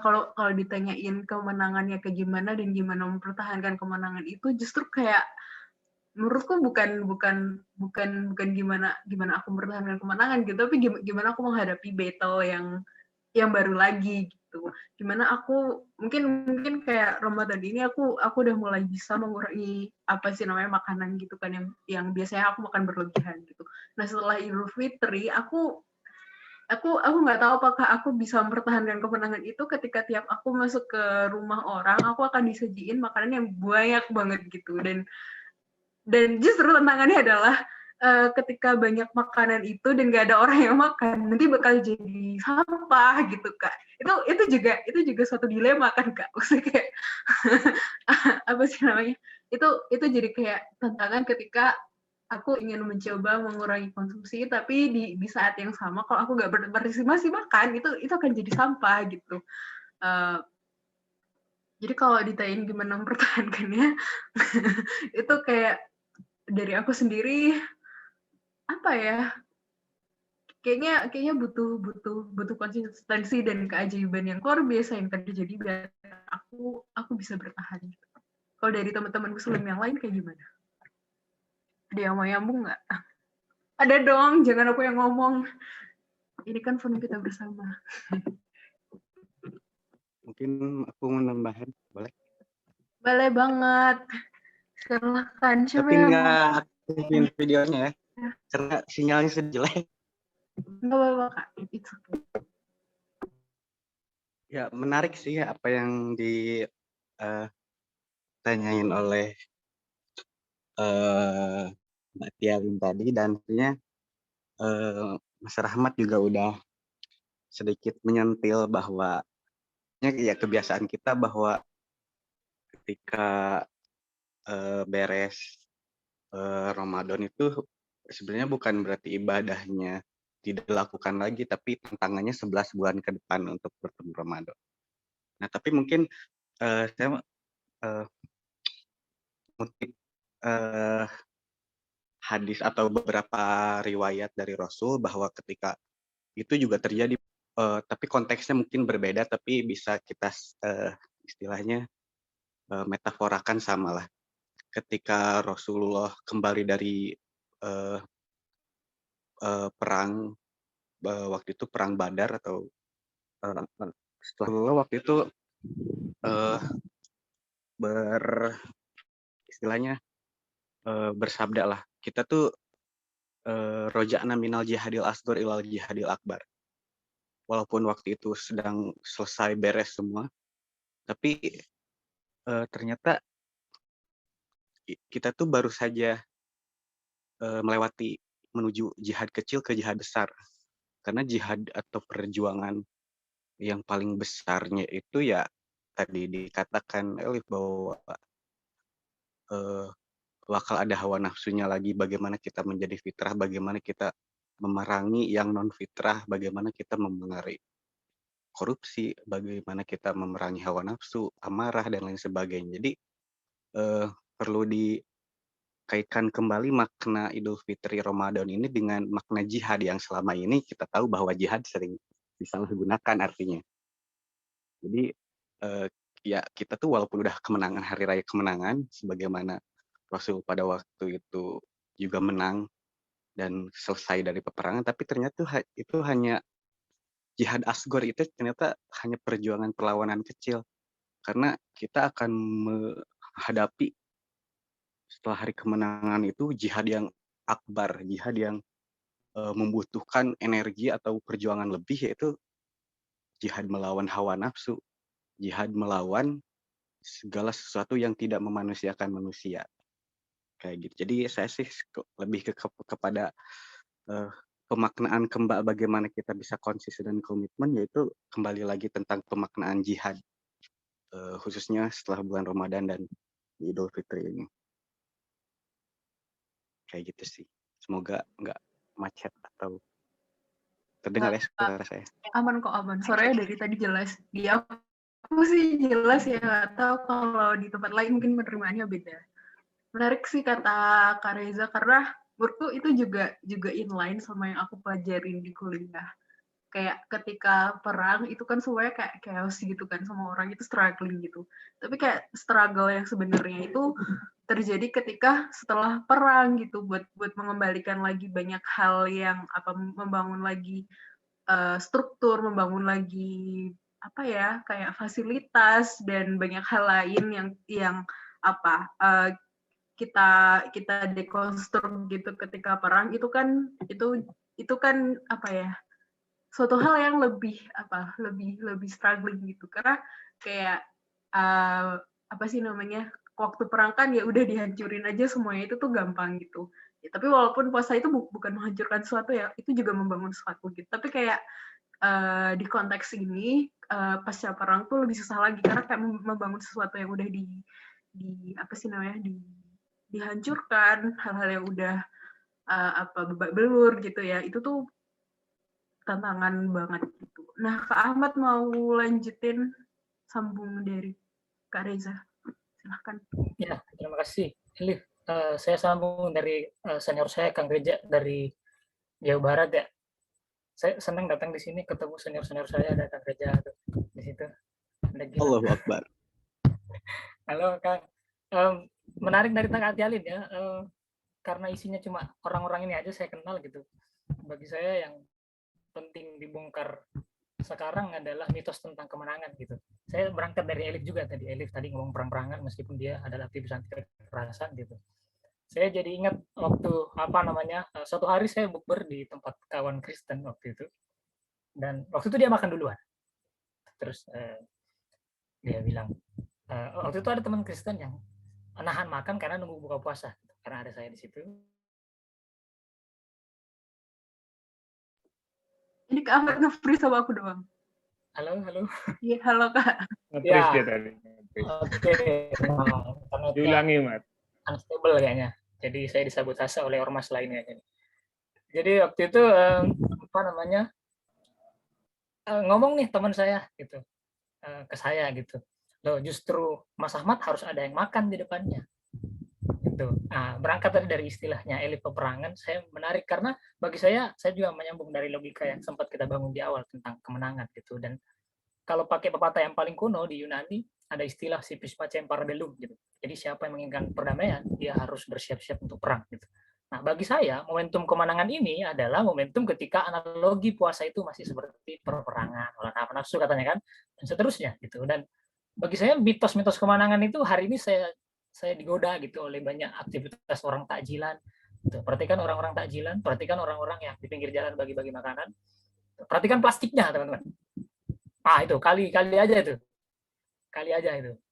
kalau ditanyain kemenangannya kayak gimana dan gimana mempertahankan kemenangan itu, justru kayak menurutku bukan gimana aku mempertahankan kemenangan gitu, tapi gimana aku menghadapi battle yang baru lagi gitu. Gimana aku mungkin kayak Ramadan ini aku udah mulai bisa mengurangi apa sih namanya makanan gitu kan yang biasanya aku makan berlebihan gitu. Nah, setelah Idul Fitri aku nggak tahu apakah aku bisa mempertahankan kemenangan itu ketika tiap aku masuk ke rumah orang, aku akan disajiin makanan yang banyak banget gitu. Dan justru tantangannya adalah ketika banyak makanan itu dan nggak ada orang yang makan, nanti bakal jadi sampah gitu Kak. Itu juga suatu dilema kan Kak. Maksudnya kayak apa sih namanya? Itu jadi kayak tantangan ketika aku ingin mencoba mengurangi konsumsi, tapi di saat yang sama kalau aku nggak berpartisipasi makan, itu akan jadi sampah gitu. Jadi kalau ditanyain gimana mempertahankannya, itu kayak dari aku sendiri apa ya, kayaknya butuh konsistensi dan keajaiban yang luar biasa yang terjadi biar aku bisa bertahan. Kalau dari teman-teman muslim yang lain kayak gimana? Ada yang mau nyambung nggak? Ada dong, jangan aku yang ngomong. Ini kan fun kita bersama. Mungkin aku mau nambahin, boleh? Boleh banget. Silahkan. Siapa Tapi yang mau? nggak aktifin videonya ya, Ya. karena sinyalnya sudah jelek. Nggak apa-apa, Kak. It's okay. Ya, menarik sih apa yang ditanyain oleh Mbak Tialin tadi, dan artinya Mas Rahmat juga udah sedikit menyentil bahwa ya kebiasaan kita bahwa ketika beres Ramadan itu sebenarnya bukan berarti ibadahnya tidak dilakukan lagi, tapi tantangannya 11 bulan ke depan untuk bertemu Ramadan. Nah, tapi mungkin saya mengutip hadis atau beberapa riwayat dari Rasul bahwa ketika itu juga terjadi, tapi konteksnya mungkin berbeda, tapi bisa kita istilahnya metaforakan sama lah. Ketika Rasulullah kembali dari perang, waktu itu perang Badar atau setelah waktu itu istilahnya bersabda lah, kita tuh roja'na minal jihadil asghar ilal jihadil akbar. Walaupun waktu itu sedang selesai beres semua, tapi ternyata kita tuh baru saja melewati menuju jihad kecil ke jihad besar. Karena jihad atau perjuangan yang paling besarnya itu ya tadi dikatakan Elif bahwa bakal ada hawa nafsunya lagi, bagaimana kita menjadi fitrah, bagaimana kita memerangi yang non fitrah, bagaimana kita memerangi korupsi, bagaimana kita memerangi hawa nafsu, amarah dan lain sebagainya. Jadi perlu dikaitkan kembali makna Idul Fitri Ramadan ini dengan makna jihad yang selama ini kita tahu bahwa jihad sering disalahgunakan artinya. Jadi ya kita tuh walaupun udah kemenangan, hari raya kemenangan, sebagaimana Rasul pada waktu itu juga menang dan selesai dari peperangan, tapi ternyata itu hanya jihad asgor, itu ternyata hanya perjuangan perlawanan kecil, karena kita akan menghadapi setelah hari kemenangan itu jihad yang akbar, jihad yang membutuhkan energi atau perjuangan lebih, yaitu jihad melawan hawa nafsu, jihad melawan segala sesuatu yang tidak memanusiakan manusia. Kayak gitu. Jadi saya sih lebih kepada pemaknaan kembali bagaimana kita bisa konsisten dan komitmen, yaitu kembali lagi tentang pemaknaan jihad, khususnya setelah bulan Ramadan dan Idul Fitri ini. Kayak gitu sih. Semoga nggak macet atau terdengar ya suara saya. Aman kok, aman. Suaranya dari tadi jelas. Di aku sih jelas ya, nggak tahu kalau di tempat lain mungkin penerimaannya beda. Menarik sih kata Kak Reza, karena menurutku itu juga inline sama yang aku pelajarin di kuliah. Kayak ketika perang itu kan semuanya kayak chaos gitu kan, semua orang itu struggling gitu. Tapi kayak struggle yang sebenarnya itu terjadi ketika setelah perang gitu, buat mengembalikan lagi banyak hal yang membangun lagi struktur, membangun lagi apa ya, kayak fasilitas dan banyak hal lain yang kita dekonstruk gitu ketika perang itu kan apa ya, suatu hal yang lebih struggling gitu, karena kayak apa sih namanya, waktu perang kan ya udah dihancurin aja semuanya, itu tuh gampang gitu ya, tapi walaupun puasa itu bukan menghancurkan sesuatu ya, itu juga membangun sesuatu gitu, tapi kayak di konteks ini pasca perang tuh lebih susah lagi, karena kayak membangun sesuatu yang udah di apa sih namanya, dihancurkan, hal-hal yang udah babak belur gitu ya, itu tuh tantangan banget gitu. Nah, Kak Ahmad mau lanjutin sambung dari Kak Reza, silahkan. Ya, terima kasih, Elif. Saya sambung dari senior saya, Kang Reja dari Jawa Barat ya. Saya senang datang di sini ketemu senior saya, ada Kang Reja di situ. Allahu Akbar. Halo Kang. Menarik dari Kang Atialin ya. karena isinya cuma orang-orang ini aja saya kenal gitu. Bagi saya yang penting dibongkar sekarang adalah mitos tentang kemenangan gitu. Saya berangkat dari Elif juga tadi. Elif tadi ngomong perang-perangan meskipun dia adalah aktivis anti kekerasan gitu. Saya jadi ingat waktu suatu hari saya bukber di tempat kawan Kristen waktu itu, dan waktu itu dia makan duluan. Terus dia bilang, waktu itu ada teman Kristen yang nahan makan karena nunggu buka puasa, karena ada saya di situ. Ini Kak Ahmad nge-freeze sama aku doang. Halo. Iya, halo Kak. Nge-freeze dia tadi. Oke. Diulangi, Mat. Unstable kayaknya. Jadi saya disabotase oleh ormas lainnya. Jadi waktu itu ngomong nih teman saya gitu ke saya gitu. Loh, justru Mas Ahmad harus ada yang makan di depannya. Gitu. Nah, berangkat dari istilahnya elit peperangan, saya menarik karena bagi saya juga menyambung dari logika yang sempat kita bangun di awal tentang kemenangan gitu. Dan kalau pakai pepatah yang paling kuno di Yunani, ada istilah si pacem parabellum gitu. Jadi siapa yang menginginkan perdamaian, dia harus bersiap-siap untuk perang gitu. Nah, bagi saya momentum kemenangan ini adalah momentum ketika analogi puasa itu masih seperti peperangan, olah nafsu katanya kan, dan seterusnya gitu. Dan bagi saya mitos-mitos kemenangan itu hari ini saya digoda gitu oleh banyak aktivitas orang takjilan. Gitu. Perhatikan orang-orang takjilan, perhatikan orang-orang yang di pinggir jalan bagi-bagi makanan. Perhatikan plastiknya, teman-teman. Itu kali aja itu.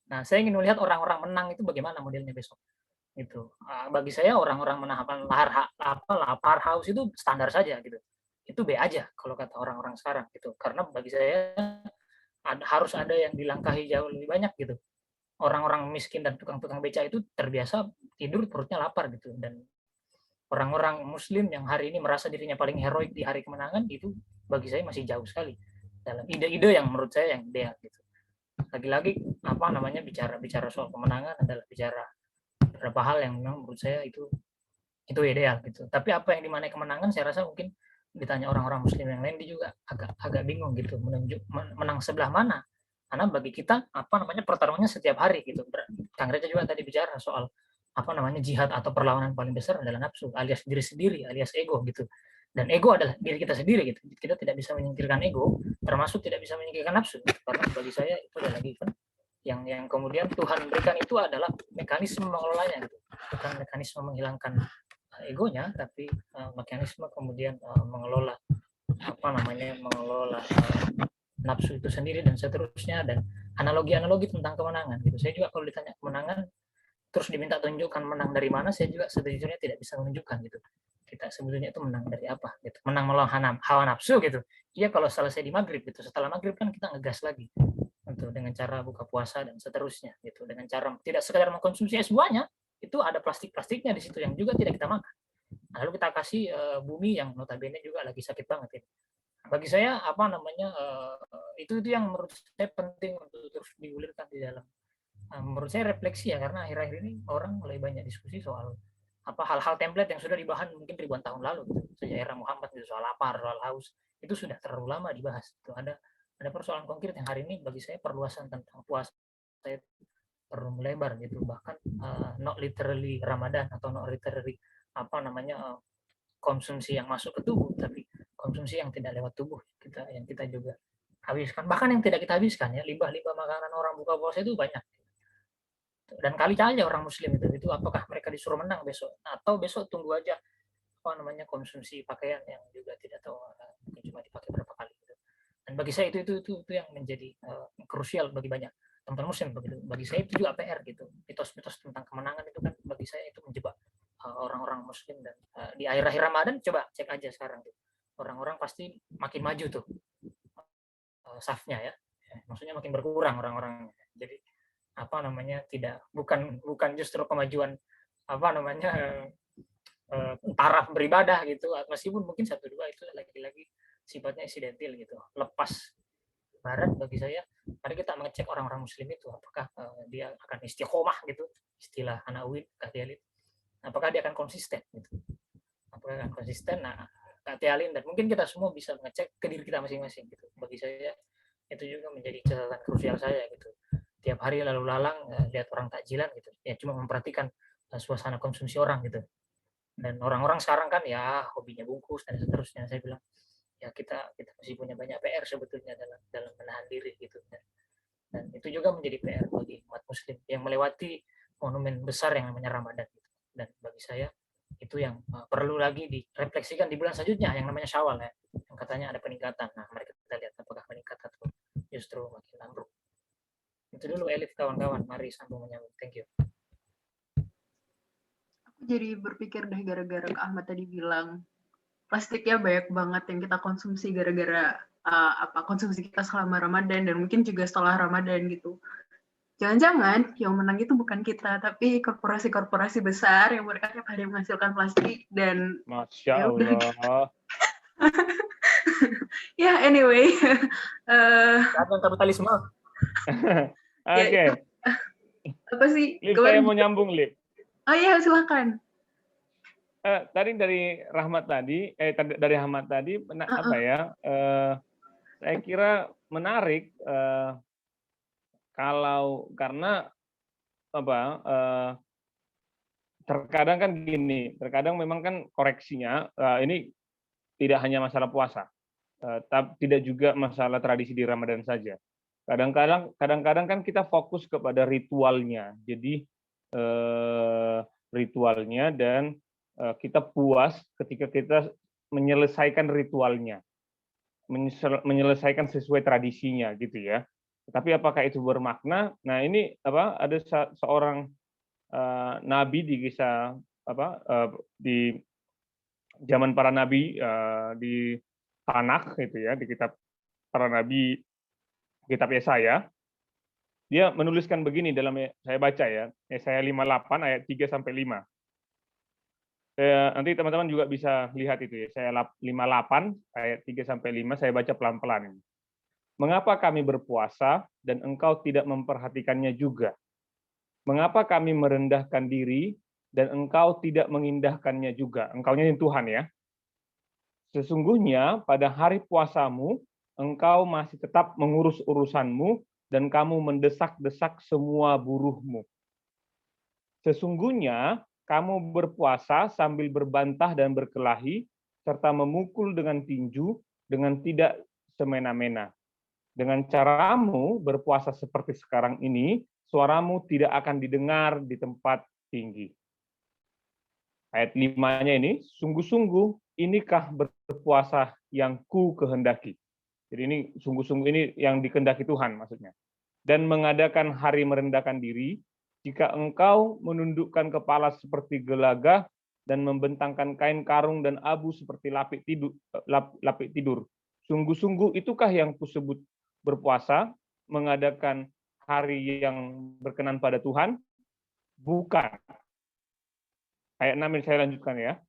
Nah, saya ingin melihat orang-orang menang itu bagaimana modelnya besok. Itu. Bagi saya orang-orang menahan lapar haus itu standar saja gitu. Itu B aja kalau kata orang-orang sekarang gitu. Karena bagi saya harus ada yang dilangkahi jauh lebih banyak gitu. Orang-orang miskin dan tukang-tukang beca itu terbiasa tidur perutnya lapar gitu, dan orang-orang muslim yang hari ini merasa dirinya paling heroik di hari kemenangan itu bagi saya masih jauh sekali dalam ide-ide yang menurut saya yang ideal gitu. Lagi-lagi bicara soal kemenangan adalah bicara beberapa hal yang memang menurut saya itu ideal gitu. Tapi apa yang dimaknai kemenangan saya rasa mungkin ditanya orang-orang muslim yang lain dia juga agak bingung gitu menang sebelah mana. Karena bagi kita pertarungannya setiap hari gitu. Kang Reja juga tadi bicara soal jihad atau perlawanan paling besar adalah nafsu alias diri sendiri alias ego gitu. Dan ego adalah diri kita sendiri gitu. Kita tidak bisa menyingkirkan ego, termasuk tidak bisa menyingkirkan nafsu. Karena bagi saya itu adalah given yang kemudian Tuhan berikan itu adalah mekanisme mengelolanya gitu. Bukan mekanisme menghilangkan egonya, tapi mekanisme kemudian mengelola nafsu itu sendiri dan seterusnya, dan analogi-analogi tentang kemenangan gitu. Saya juga kalau ditanya kemenangan terus diminta tunjukkan menang dari mana, saya juga sejujurnya tidak bisa menunjukkan gitu. Kita sebetulnya itu menang dari apa gitu. Menang melawan hawa nafsu gitu. Iya kalau selesai di maghrib gitu. Setelah maghrib kan kita ngegas lagi gitu, dengan cara buka puasa dan seterusnya gitu. Dengan cara tidak sekedar mengkonsumsi semuanya, itu ada plastik-plastiknya di situ yang juga tidak kita makan. Lalu kita kasih bumi yang notabene juga lagi sakit banget ini. Bagi saya itu yang menurut saya penting untuk terus digulirkan di dalam menurut saya refleksi ya, karena akhir-akhir ini orang mulai banyak diskusi soal hal-hal template yang sudah dibahas mungkin ribuan tahun lalu gitu. Sejak era Muhammad gitu, soal lapar, soal haus itu sudah terlalu lama dibahas. Itu ada persoalan konkret yang hari ini bagi saya perluasan tentang puasa saya perlu melebar gitu, bahkan not literally Ramadan atau not literally konsumsi yang masuk ke tubuh, tapi konsumsi yang tidak lewat tubuh kita, yang kita juga habiskan, bahkan yang tidak kita habiskan ya, limbah-limbah makanan orang buka puasa itu banyak. Dan kali aja orang muslim itu apakah mereka disuruh menang besok, atau besok tunggu aja konsumsi pakaian yang juga tidak tahu cuma dipakai berapa kali gitu. Dan bagi saya itu yang menjadi krusial bagi banyak teman-teman muslim begitu. Bagi saya itu juga PR gitu. Mitos-mitos tentang kemenangan itu kan bagi saya itu menjebak orang-orang muslim. Dan di akhir-akhir Ramadan coba cek aja sekarang tuh, orang-orang pasti makin maju tuh safnya ya, maksudnya makin berkurang orang-orang. Jadi bukan justru kemajuan taraf beribadah gitu, meskipun mungkin 1-2 itu lagi-lagi sifatnya insidental gitu, lepas barat. Bagi saya mari kita mengecek orang-orang muslim itu apakah dia akan istiqomah gitu, istilah Anawi Kahtialin, apakah dia akan konsisten gitu, apakah akan konsisten. Nah Kahtialin dan mungkin kita semua bisa mengecek ke diri kita masing-masing gitu. Bagi saya itu juga menjadi catatan krusial saya gitu. Tiap hari lalu lalang lihat orang takjilan gitu ya, cuma memperhatikan suasana konsumsi orang gitu. Dan orang-orang sekarang kan ya hobinya bungkus dan seterusnya. Saya bilang ya kita masih punya banyak PR sebetulnya dalam menahan diri gitu. Dan itu juga menjadi PR bagi umat muslim yang melewati monumen besar yang namanya Ramadan gitu. Dan bagi saya itu yang perlu lagi direfleksikan di bulan selanjutnya yang namanya Syawal ya, yang katanya ada peningkatan. Nah, mari kita lihat apakah meningkat atau justru makin ambruk. Itu dulu Elif kawan-kawan, mari sambung menyambung. Thank you. Aku jadi berpikir deh gara-gara Kak Ahmad tadi bilang plastiknya banyak banget yang kita konsumsi gara-gara konsumsi kita selama Ramadan dan mungkin juga setelah Ramadan gitu. Jangan-jangan yang menang itu bukan kita, tapi korporasi-korporasi besar yang mereka tiap hari menghasilkan plastik dan Masya ya udah. Allah. Ya anyway. Ada kapitalisme. Oke. Apa sih? Lip, saya mau nyambung, Lip. Oh iya, silakan. Tadi dari Rahmat tadi, dari Ahmad tadi, apa ya? Saya kira menarik karena apa? Terkadang kan gini, terkadang memang kan koreksinya ini tidak hanya masalah puasa, tapi tidak juga masalah tradisi di Ramadan saja. Kadang-kadang kan kita fokus kepada ritualnya, jadi ritualnya dan kita puas ketika kita menyelesaikan ritualnya, menyelesaikan sesuai tradisinya gitu ya. Tapi apakah itu bermakna? Nah ini apa? Ada seorang nabi di kisah di zaman para nabi di Tanakh gitu ya, di kitab para nabi, kitab Yesaya, dia menuliskan begini dalam, saya baca ya, Yesaya 58 ayat 3 sampai 5. Nanti teman-teman juga bisa lihat itu ya, Yesaya 58 ayat 3 sampai 5, saya baca pelan-pelan. Mengapa kami berpuasa dan engkau tidak memperhatikannya juga? Mengapa kami merendahkan diri dan engkau tidak mengindahkannya juga? Engkaunya Tuhan ya. Sesungguhnya pada hari puasamu, engkau masih tetap mengurus urusanmu dan kamu mendesak-desak semua buruhmu. Sesungguhnya kamu berpuasa sambil berbantah dan berkelahi, serta memukul dengan tinju dengan tidak semena-mena. Dengan caramu berpuasa seperti sekarang ini, suaramu tidak akan didengar di tempat tinggi. Ayat 5-nya ini, sungguh-sungguh inikah berpuasa yang ku kehendaki. Jadi ini sungguh-sungguh ini yang dikehendaki Tuhan maksudnya. Dan mengadakan hari merendahkan diri, jika engkau menundukkan kepala seperti gelagah dan membentangkan kain karung dan abu seperti lapik tidur. Sungguh-sungguh itukah yang kusebut berpuasa, mengadakan hari yang berkenan pada Tuhan? Bukan. Ayat 6 ini saya lanjutkan ya.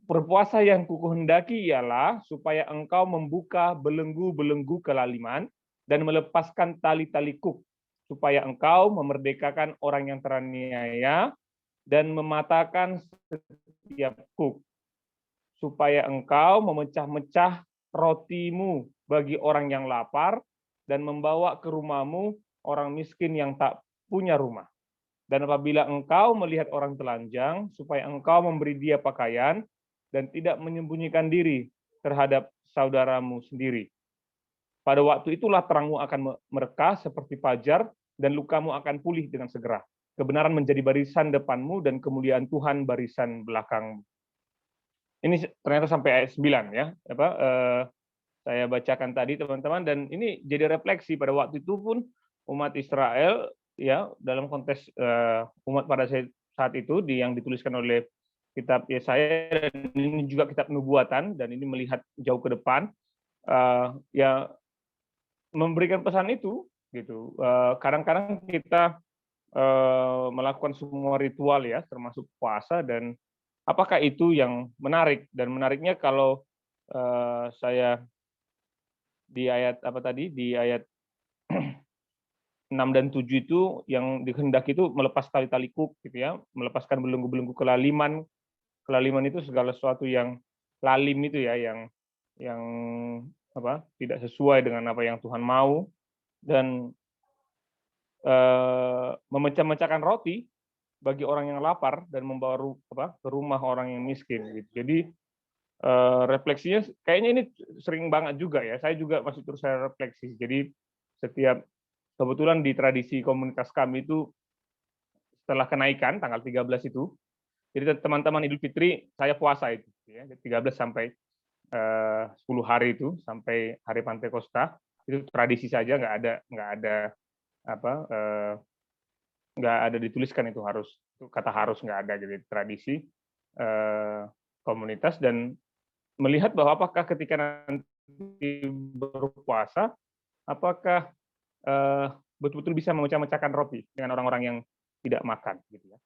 Berpuasa yang kukehendaki ialah supaya engkau membuka belenggu-belenggu kelaliman dan melepaskan tali-tali kuk, supaya engkau memerdekakan orang yang teraniaya dan mematahkan setiap kuk, supaya engkau memecah-mecah rotimu bagi orang yang lapar dan membawa ke rumahmu orang miskin yang tak punya rumah. Dan apabila engkau melihat orang telanjang, supaya engkau memberi dia pakaian dan tidak menyembunyikan diri terhadap saudaramu sendiri. Pada waktu itulah terangmu akan mereka seperti fajar dan lukamu akan pulih dengan segera. Kebenaran menjadi barisan depanmu dan kemuliaan Tuhan barisan belakangmu. Ini ternyata sampai ayat 9 ya. Saya bacakan tadi teman-teman, dan ini jadi refleksi pada waktu itu pun umat Israel ya, dalam konteks umat pada saat itu yang dituliskan oleh kitab Yesaya, dan ini juga kitab nubuatan, dan ini melihat jauh ke depan, ya memberikan pesan itu gitu. Kadang-kadang kita melakukan semua ritual ya, termasuk puasa, dan apakah itu yang menarik? Dan menariknya kalau saya di ayat apa tadi, di ayat 6 dan 7 itu yang dikehendaki itu melepas tali-tali kuk gitu ya, melepaskan belenggu-belenggu kelaliman. Kelaliman itu segala sesuatu yang lalim itu ya, yang apa, tidak sesuai dengan apa yang Tuhan mau, dan memecah-mecahkan roti bagi orang yang lapar dan membawa ke rumah orang yang miskin gitu. Jadi refleksinya kayaknya ini sering banget juga ya. Saya juga masih terus saya refleksi. Jadi setiap kebetulan di tradisi komunitas kami itu setelah kenaikan tanggal 13 itu, jadi teman-teman Idul Fitri saya puasa itu ya, 13 sampai 10 hari itu sampai hari Pantekosta itu tradisi saja, nggak ada dituliskan itu harus, kata harus nggak ada, jadi tradisi komunitas. Dan melihat bahwa apakah ketika nanti berpuasa, apakah betul-betul bisa memecah-mecahkan roti dengan orang-orang yang tidak makan, gitu ya.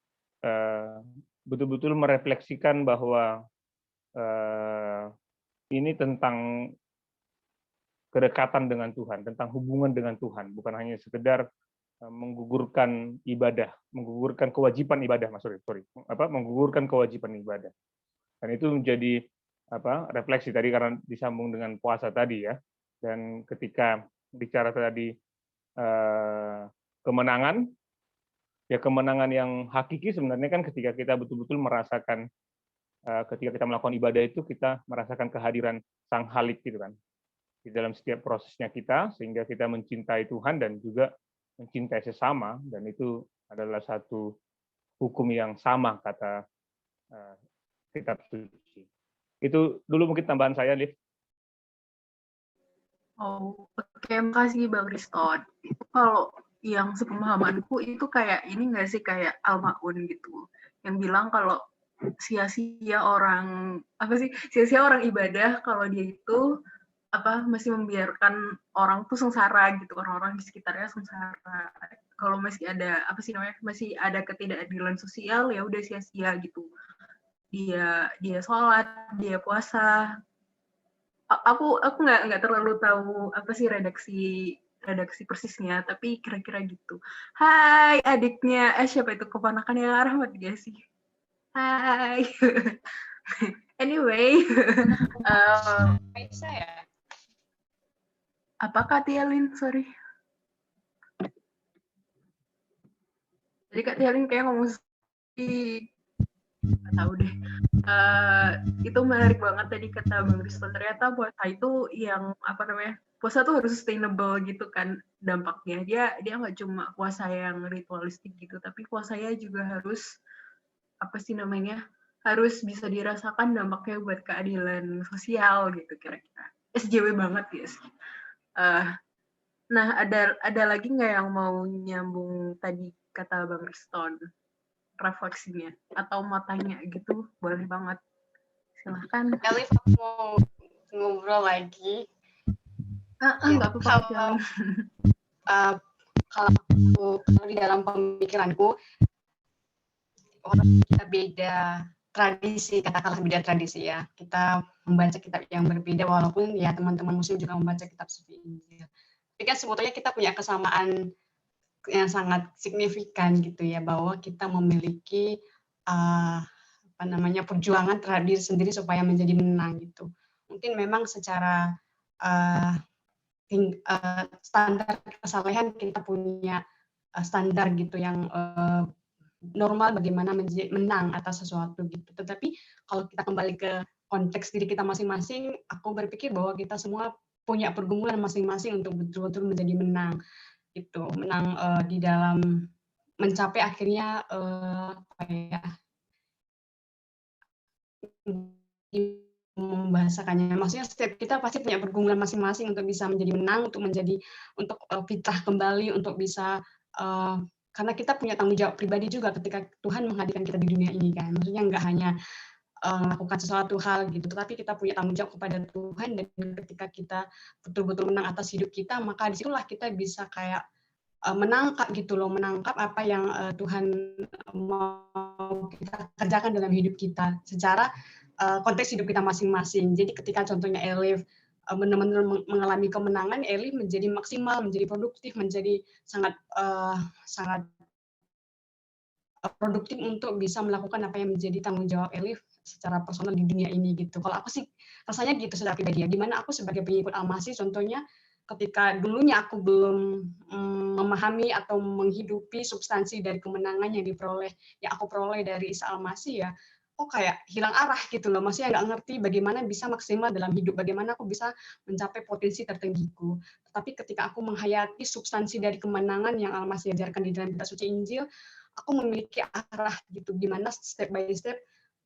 Betul-betul merefleksikan bahwa ini tentang kedekatan dengan Tuhan, tentang hubungan dengan Tuhan, bukan hanya sekedar menggugurkan ibadah, menggugurkan kewajiban ibadah, menggugurkan kewajiban ibadah. Dan itu menjadi refleksi tadi karena disambung dengan puasa tadi ya. Dan ketika bicara tadi kemenangan, ya kemenangan yang hakiki sebenarnya kan ketika kita betul-betul merasakan, ketika kita melakukan ibadah itu kita merasakan kehadiran Sang Halik gitu kan di dalam setiap prosesnya kita, sehingga kita mencintai Tuhan dan juga mencintai sesama, dan itu adalah satu hukum yang sama kata kitab suci. Itu dulu mungkin tambahan saya, Liv. Oh, oke, makasih Bang Riston. Itu kalau yang sepemahamanku itu kayak ini nggak sih, kayak Al-Ma'un gitu, yang bilang kalau sia-sia orang ibadah kalau dia itu masih membiarkan orang tuh sengsara gitu, orang-orang di sekitarnya sengsara. Kalau masih ada masih ada ketidakadilan sosial, ya udah sia-sia gitu. Dia sholat, dia puasa. Aku nggak terlalu tahu redaksi persisnya, tapi kira-kira gitu. Hai adiknya, siapa itu, keponakan yang Rahmat gak sih? Hai. Anyway, saya apa Kak Tialin? Sorry. Jadi Kak Tialin kayak ngomong nggak tahu deh. Itu menarik banget tadi kata Bang Riston. Ternyata puasa itu yang puasa tuh harus sustainable gitu kan dampaknya. Dia nggak cuma puasa yang ritualistik gitu, tapi puasanya juga harus harus bisa dirasakan dampaknya buat keadilan sosial gitu kira-kira. SJW banget guys. Nah, ada lagi nggak yang mau nyambung tadi kata Bang Riston, refleksinya, atau mau tanya gitu, boleh banget. Silahkan. Elif, aku mau ngobrol lagi. Nggak apa-apa. Kalau di dalam pemikiranku, orang kita beda tradisi, katakanlah beda tradisi ya. Kita membaca kitab yang berbeda, walaupun ya teman-teman muslim juga membaca kitab suci Injil. Tapi kan sebetulnya kita punya kesamaan yang sangat signifikan gitu ya, bahwa kita memiliki perjuangan terhadap diri sendiri supaya menjadi menang gitu. Mungkin memang secara standar kesalehan kita punya standar gitu yang normal bagaimana menang atas sesuatu gitu. Tetapi kalau kita kembali ke konteks diri kita masing-masing, aku berpikir bahwa kita semua punya pergumulan masing-masing untuk betul-betul menjadi menang gitu, menang di dalam mencapai akhirnya membahasakannya. Maksudnya setiap kita pasti punya pergumulan masing-masing untuk bisa menjadi menang, untuk fitrah kembali, untuk bisa karena kita punya tanggung jawab pribadi juga ketika Tuhan menghadirkan kita di dunia ini kan. Maksudnya nggak hanya melakukan sesuatu hal gitu, tetapi kita punya tanggung jawab kepada Tuhan, dan ketika kita betul-betul menang atas hidup kita, maka disitulah kita bisa kayak menangkap apa yang Tuhan mau kita kerjakan dalam hidup kita secara konteks hidup kita masing-masing. Jadi ketika contohnya Elif benar-benar mengalami kemenangan, Elif menjadi maksimal, menjadi produktif, menjadi sangat produktif untuk bisa melakukan apa yang menjadi tanggung jawab Elif secara personal di dunia ini gitu. Kalau aku sih rasanya gitu secara pribadi ya, dimana aku sebagai pengikut Al-Masih contohnya ketika dulunya aku belum memahami atau menghidupi substansi dari kemenangan yang aku peroleh dari Isa Al-Masih ya, kok kayak hilang arah gitu loh. Maksudnya nggak ngerti bagaimana bisa maksimal dalam hidup, bagaimana aku bisa mencapai potensi tertinggiku. Tapi ketika aku menghayati substansi dari kemenangan yang Al-Masih ajarkan di dalam kitab suci Injil, aku memiliki arah gitu, gimana step by step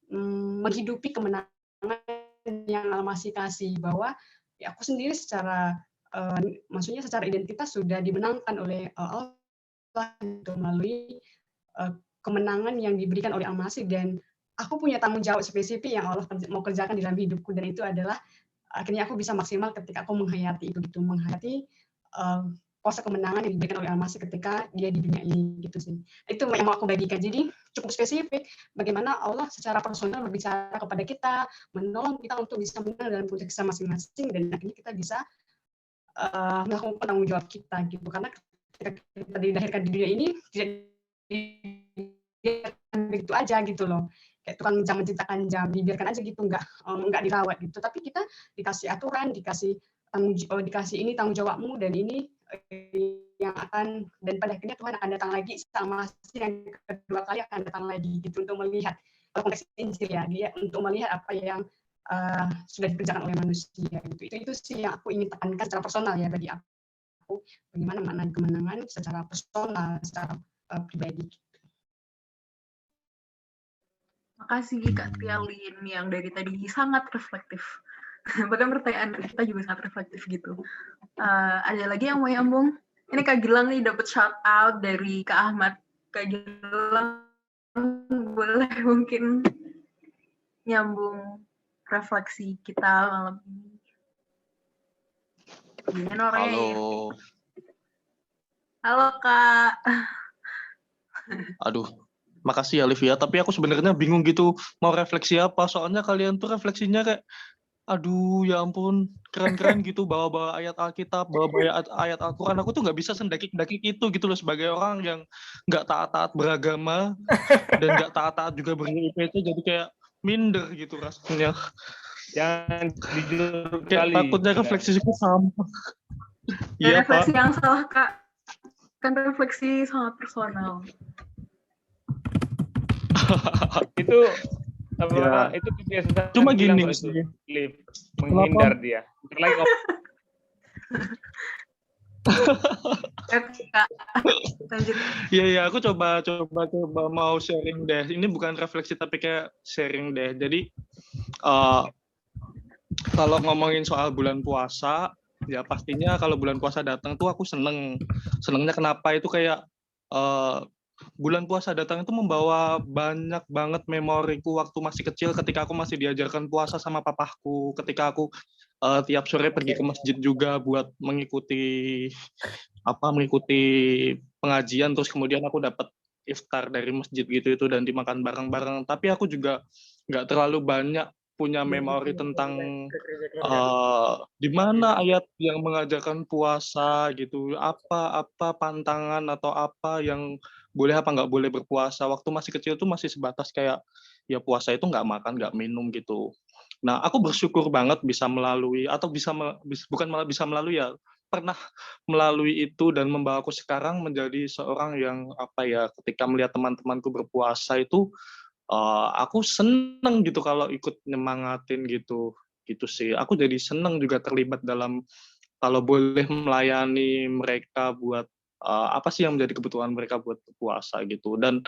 menghidupi kemenangan yang Al-Masih kasih, bahwa ya aku sendiri maksudnya secara identitas sudah dimenangkan oleh Allah gitu, melalui kemenangan yang diberikan oleh Al-Masih, dan aku punya tanggung jawab spesifik yang Allah mau kerjakan di dalam hidupku, dan itu adalah akhirnya aku bisa maksimal ketika aku menghayati itu gitu, menghayati kuasa kemenangan yang diberikan oleh Al-Masih ketika dia di dunia ini gitu sih. Itu yang mau aku bagikan. Jadi cukup spesifik bagaimana Allah secara personal berbicara kepada kita, menolong kita untuk bisa menang dalam konteks kita masing-masing, dan akhirnya kita bisa melakukan tanggung jawab kita gitu. Karena ketika kita dilahirkan di dunia ini tidak begitu aja gitu loh, kayak tukang jam menciptakan jam, dibiarkan aja gitu, nggak dirawat gitu. Tapi kita dikasih aturan, dikasih ini tanggung jawabmu, dan ini yang akan, dan pada akhirnya Tuhan akan datang lagi sama yang kedua kali akan datang lagi gitu, untuk melihat konteks Injil ya, dia untuk melihat apa yang sudah dikerjakan oleh manusia gitu. Itu sih yang aku ingin tekankan secara personal ya, bagi aku bagaimana makna kemenangan secara personal, secara pribadi. Makasih Kak Trialin yang dari tadi sangat reflektif. Bahkan pertanyaan kita juga sangat reflektif gitu. Ada lagi yang mau nyambung? Ini Kak Gilang nih dapat shout out dari Kak Ahmad. Kak Gilang boleh mungkin nyambung refleksi kita malam ini. Halo. Halo Kak. Aduh, makasih ya Livia. Tapi aku sebenarnya bingung gitu mau refleksi apa. Soalnya kalian tuh refleksinya kayak, aduh ya ampun, keren-keren gitu, bawa-bawa ayat Alkitab, bawa-bawa ayat Al-Quran. Aku tuh nggak bisa sendakik-dakik itu gitu loh, sebagai orang yang nggak taat-taat beragama dan nggak taat-taat juga ber-IPC, jadi kayak minder gitu rasanya. Jangan jujur kayak kali. Takutnya refleksiku sama. Iya refleksi Pak. yang salah Kak. Kan refleksi sangat personal. Itu apa? Ya. Itu kebiasaan. Cuma gini sih. sih. Menghindar dia. Lagi Iya, aku coba mau sharing deh. Ini bukan refleksi tapi kayak sharing deh. Jadi kalau ngomongin soal bulan puasa, ya pastinya kalau bulan puasa datang tuh aku senengnya kenapa itu kayak bulan puasa datang itu membawa banyak banget memoriku waktu masih kecil, ketika aku masih diajarkan puasa sama papahku, ketika aku tiap sore pergi ke masjid juga buat mengikuti pengajian, terus kemudian aku dapat iftar dari masjid gitu dan dimakan bareng-bareng. Tapi aku juga nggak terlalu banyak punya memori tentang di mana ayat yang mengajarkan puasa gitu, apa pantangan atau apa yang boleh apa nggak boleh berpuasa. Waktu masih kecil tuh masih sebatas kayak ya puasa itu nggak makan nggak minum gitu. Nah aku bersyukur banget bisa melalui atau bukan malah bisa melalui ya, pernah melalui itu dan membawa aku sekarang menjadi seorang yang ketika melihat teman-temanku berpuasa itu aku seneng gitu kalau ikut nyemangatin gitu sih. Aku jadi seneng juga terlibat dalam kalau boleh melayani mereka buat apa sih yang menjadi kebutuhan mereka buat puasa gitu. Dan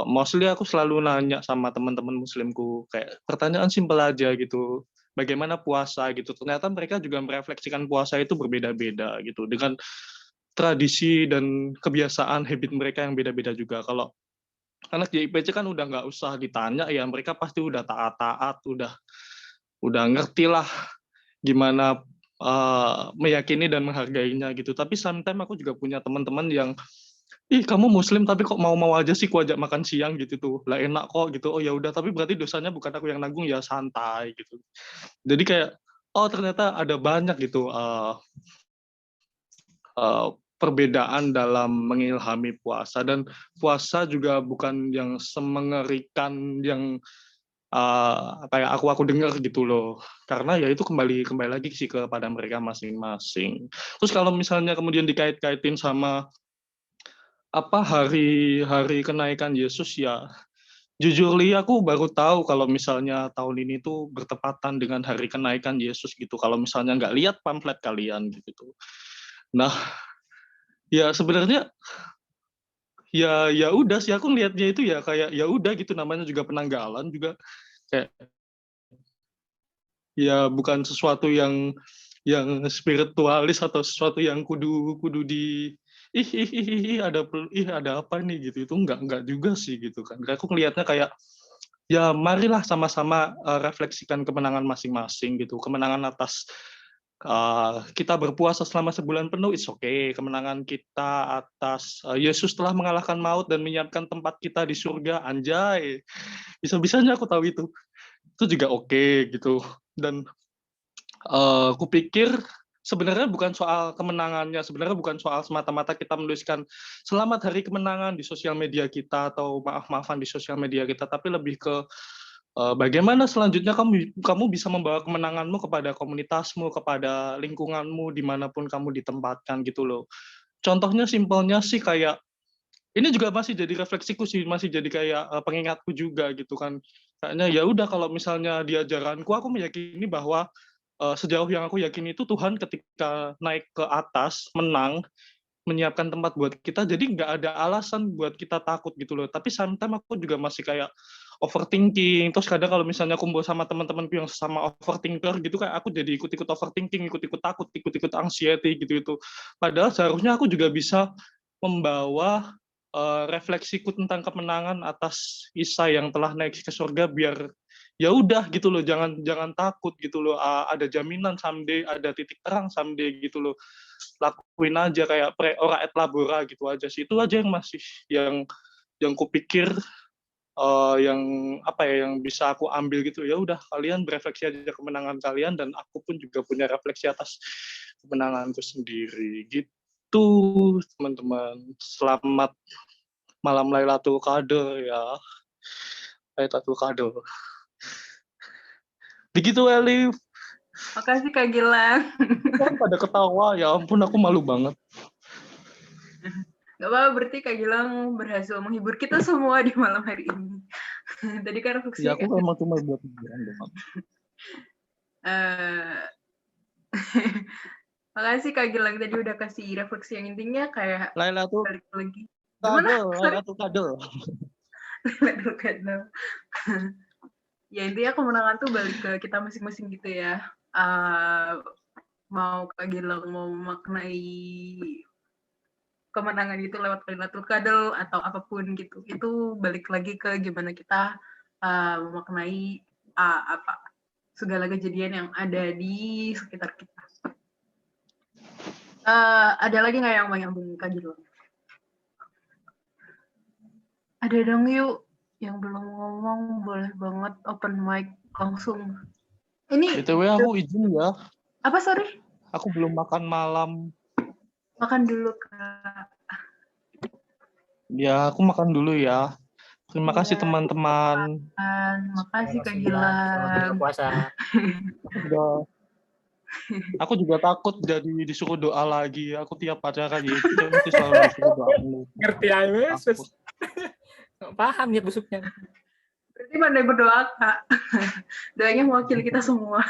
mostly aku selalu nanya sama teman-teman muslimku kayak pertanyaan simpel aja gitu, bagaimana puasa gitu. Ternyata mereka juga merefleksikan puasa itu berbeda-beda gitu, dengan tradisi dan kebiasaan habit mereka yang beda-beda juga. Kalau anak JIPC kan udah nggak usah ditanya ya, mereka pasti udah taat, udah ngerti lah gimana meyakini dan menghargainya gitu. Tapi sometimes aku juga punya teman-teman yang, ih kamu muslim tapi kok mau-mau aja sih ku ajak makan siang gitu tuh, lah enak kok gitu. Oh ya udah, tapi berarti dosanya bukan aku yang nanggung ya, santai gitu. Jadi kayak ternyata ada banyak gitu perbedaan dalam mengilhami puasa, dan puasa juga bukan yang semengerikan yang kayak aku dengar gitu loh. Karena ya itu kembali lagi sih kepada mereka masing-masing. Terus kalau misalnya kemudian dikait-kaitin sama apa hari kenaikan Yesus, ya jujur Li, aku baru tahu kalau misalnya tahun ini tuh bertepatan dengan hari kenaikan Yesus gitu. Kalau misalnya nggak lihat pamflet kalian gitu. Nah, ya sebenarnya ya udah sih, aku ngelihatnya itu ya kayak ya udah gitu, namanya juga penanggalan juga, kayak ya bukan sesuatu yang spiritualis atau sesuatu yang kudu di ada apa nih gitu. Itu enggak juga sih gitu kan. Aku ngelihatnya kayak ya marilah sama-sama refleksikan kemenangan masing-masing gitu. Kemenangan atas kita berpuasa selama sebulan penuh, it's okay. Kemenangan kita atas Yesus telah mengalahkan maut dan menyiapkan tempat kita di surga, anjay. Bisa-bisanya aku tahu itu juga oke gitu. Dan aku pikir sebenarnya bukan soal kemenangannya, sebenarnya bukan soal semata-mata kita menuliskan selamat hari kemenangan di sosial media kita atau maaf-maafan di sosial media kita, tapi lebih ke bagaimana selanjutnya kamu bisa membawa kemenanganmu kepada komunitasmu, kepada lingkunganmu, dimanapun kamu ditempatkan gitu loh. Contohnya simpelnya sih kayak, ini juga masih jadi refleksiku sih, masih jadi kayak pengingatku juga gitu kan. Kayaknya ya udah, kalau misalnya di ajaranku, aku meyakini bahwa sejauh yang aku yakini itu Tuhan ketika naik ke atas, menang, menyiapkan tempat buat kita, jadi nggak ada alasan buat kita takut gitu loh. Tapi sometimes aku juga masih kayak overthinking, terus kadang kalau misalnya kumpul sama teman-temanku yang sama overthinker gitu, kayak aku jadi ikut-ikut overthinking, ikut-ikut takut, ikut-ikut anxiety gitu. Padahal seharusnya aku juga bisa membawa refleksiku tentang kemenangan atas Isa yang telah naik ke surga, biar ya udah gitu loh, jangan takut gitu loh, ada jaminan someday, ada titik terang someday gitu loh. Lakuin aja kayak ora et labora gitu aja sih. Itu aja yang masih yang kupikir yang apa ya, yang bisa aku ambil gitu. Ya udah, kalian berefleksi aja kemenangan kalian, dan aku pun juga punya refleksi atas kemenanganku sendiri gitu, teman-teman. Selamat malam Lailatul Qadar ya. Lailatul Qadar. Begitu Elif. Makasih Kak Gilang. Kan pada ketawa, ya ampun aku malu banget. Gak apa-apa, berarti Kak Gilang berhasil menghibur kita semua di malam hari ini. Tadi kan refleksi. Ya aku memang cuma buat hiburan doang. Makasih Kak Gilang, tadi udah kasih refleksi yang intinya kayak Lailatul balik lagi. Lailatul Qadar. Lailatul Qadar. Ya intinya kemenangan tuh balik ke kita masing-masing gitu ya. Mau Kak Gilang mau memaknai kemenangan itu lewat Lailatul Qadar atau apapun gitu, itu balik lagi ke gimana kita memaknai segala kejadian yang ada di sekitar kita. Ada lagi nggak yang mau nyambung Kak Gilang? Ada dong, yuk. Yang belum ngomong boleh banget open mic langsung. Ini BTW aku izin ya. Apa, sorry? Aku belum makan malam. Makan dulu, Kak. Ya, aku makan dulu ya. Terima kasih teman-teman. Makasih Kak Gilang. Puasa. Aku juga takut jadi disuruh doa lagi. Aku tiap acara gitu mesti selalu disuruh doa dulu. Ngerti aja, Yesus. Paham ya busuknya. Berarti pandai berdoa, Kak. Doanya mewakili kita semua.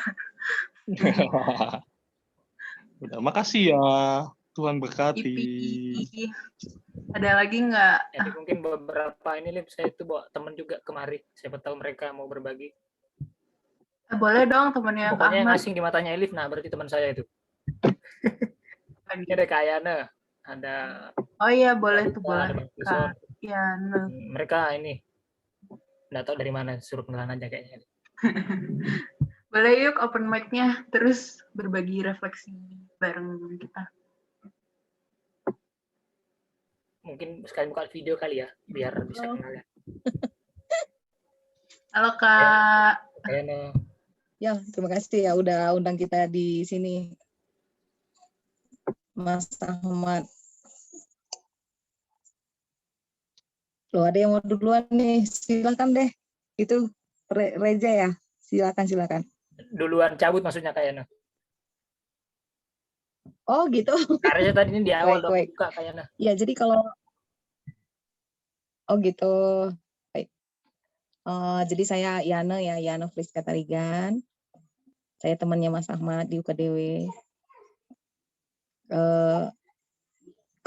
Udah, makasih ya. Tuhan berkati. Ada lagi nggak? Jadi mungkin beberapa ini saya itu bawa teman juga kemari. Siapa tahu mereka mau berbagi. Boleh dong temannya Kak Pokoknya yang Ahmad. asing di matanya Elif, nah berarti teman saya itu. Ini ada Kak Ayana, ada. Oh iya boleh tuh, boleh. Kak Yana. Mereka ini nggak tahu dari mana, suruh kenalan aja kayaknya. Boleh yuk open mic-nya, terus berbagi refleksi bareng kita. Mungkin sekali buka video kali ya, biar bisa kenal ya. Halo Kak. Ayana. Ya, terima kasih ya udah undang kita di sini, Mas Ahmad. Loh, ada yang mau duluan nih, silakan deh. Itu Reza ya, silakan. Duluan cabut maksudnya kayaknya. Oh gitu. Karena tadi ini di awal udah Baik. buka kayaknya. Ya, jadi kalau gitu. Baik. Jadi saya Yana Friska Tarigan. Saya temannya Mas Ahmad di UKDW.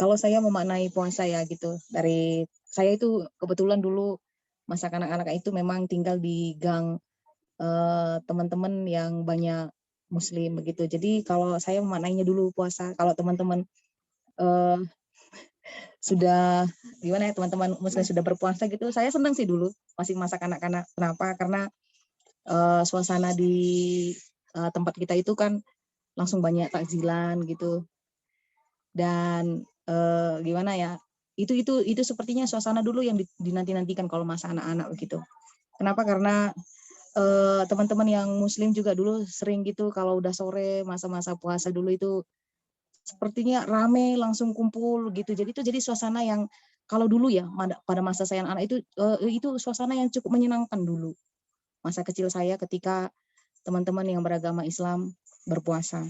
Kalau saya memaknai puasa ya gitu, dari saya itu kebetulan dulu masa kanak-kanak itu memang tinggal di gang teman-teman yang banyak Muslim begitu. Jadi kalau saya memaknainya dulu puasa, kalau teman-teman sudah gimana ya, teman-teman Muslim sudah berpuasa gitu, saya senang sih dulu masih masa kanak-kanak. Kenapa? Karena suasana di tempat kita itu kan langsung banyak takjilan gitu, dan gimana ya, itu sepertinya suasana dulu yang dinanti-nantikan kalau masa anak-anak begitu. Kenapa? Karena teman-teman yang Muslim juga dulu sering gitu kalau udah sore masa-masa puasa dulu itu sepertinya rame, langsung kumpul gitu. Jadi suasana yang kalau dulu ya pada masa saya anak itu suasana yang cukup menyenangkan dulu. Masa kecil saya ketika teman-teman yang beragama Islam berpuasa.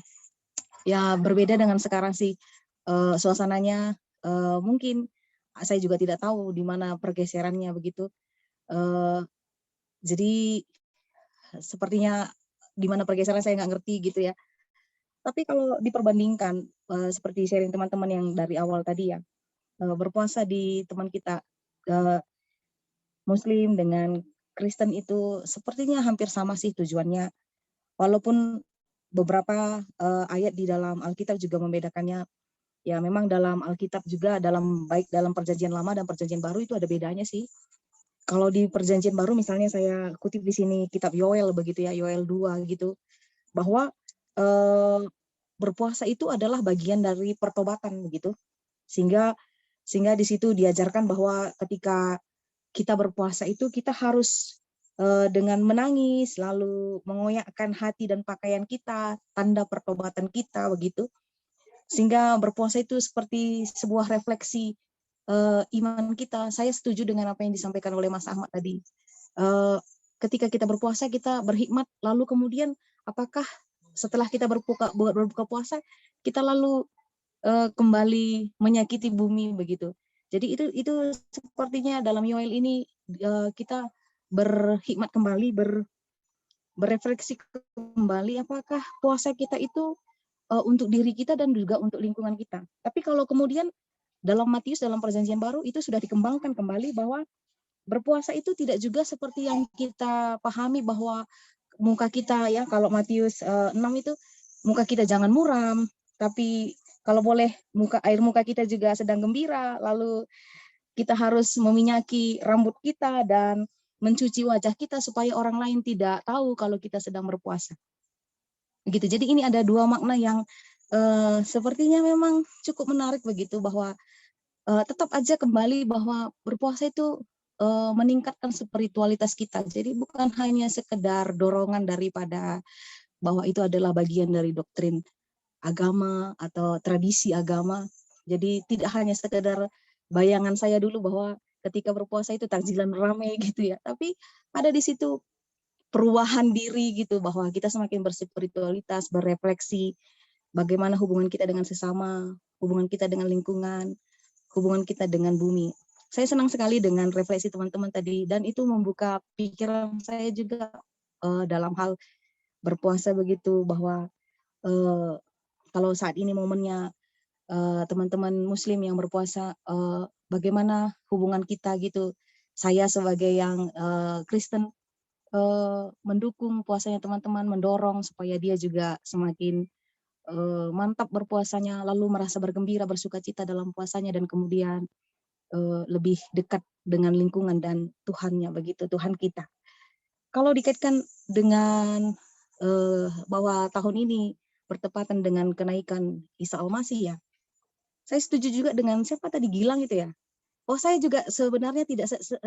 Ya berbeda dengan sekarang sih suasananya, mungkin saya juga tidak tahu di mana pergeserannya begitu. Jadi sepertinya di mana pergeseran saya nggak ngerti gitu ya. Tapi kalau diperbandingkan seperti sharing teman-teman yang dari awal tadi ya, berpuasa di teman kita Muslim dengan Kristen itu sepertinya hampir sama sih tujuannya. Walaupun beberapa ayat di dalam Alkitab juga membedakannya. Ya memang dalam Alkitab juga baik dalam Perjanjian Lama dan Perjanjian Baru itu ada bedanya sih. Kalau di Perjanjian Baru misalnya saya kutip di sini kitab Yoel begitu ya, Yoel 2 gitu, bahwa berpuasa itu adalah bagian dari pertobatan begitu. Sehingga di situ diajarkan bahwa ketika kita berpuasa itu kita harus dengan menangis, lalu mengoyakkan hati dan pakaian kita, tanda pertobatan kita begitu. Sehingga berpuasa itu seperti sebuah refleksi iman kita. Saya setuju dengan apa yang disampaikan oleh Mas Ahmad tadi. Ketika kita berpuasa kita berhikmat, lalu kemudian apakah setelah kita berbuka puasa kita lalu kembali menyakiti bumi begitu. Jadi itu sepertinya dalam Yoel ini kita berhikmat kembali, berefleksi kembali apakah puasa kita itu untuk diri kita dan juga untuk lingkungan kita. Tapi kalau kemudian dalam Matius, dalam Perjanjian Baru itu sudah dikembangkan kembali bahwa berpuasa itu tidak juga seperti yang kita pahami bahwa muka kita ya, kalau Matius 6 itu muka kita jangan muram, tapi kalau boleh air muka kita juga sedang gembira, lalu kita harus meminyaki rambut kita dan mencuci wajah kita supaya orang lain tidak tahu kalau kita sedang berpuasa. Begitu. Jadi ini ada dua makna yang sepertinya memang cukup menarik begitu, bahwa tetap aja kembali bahwa berpuasa itu meningkatkan spiritualitas kita. Jadi bukan hanya sekedar dorongan daripada bahwa itu adalah bagian dari doktrin agama atau tradisi agama. Jadi tidak hanya sekedar bayangan saya dulu bahwa ketika berpuasa itu takjilan ramai gitu ya, tapi ada di situ perubahan diri gitu, bahwa kita semakin berspiritualitas, berefleksi bagaimana hubungan kita dengan sesama, hubungan kita dengan lingkungan, hubungan kita dengan bumi. Saya senang sekali dengan refleksi teman-teman tadi, dan itu membuka pikiran saya juga dalam hal berpuasa begitu, bahwa kalau saat ini momennya teman-teman Muslim yang berpuasa, bagaimana hubungan kita gitu. Saya sebagai yang Kristen mendukung puasanya teman-teman, mendorong supaya dia juga semakin mantap berpuasanya, lalu merasa bergembira, bersukacita dalam puasanya, dan kemudian lebih dekat dengan lingkungan dan Tuhannya begitu, Tuhan kita. Kalau dikaitkan dengan bahwa tahun ini bertepatan dengan kenaikan Isa Al-Masih ya, saya setuju juga dengan siapa tadi, Gilang itu ya. Oh, saya juga sebenarnya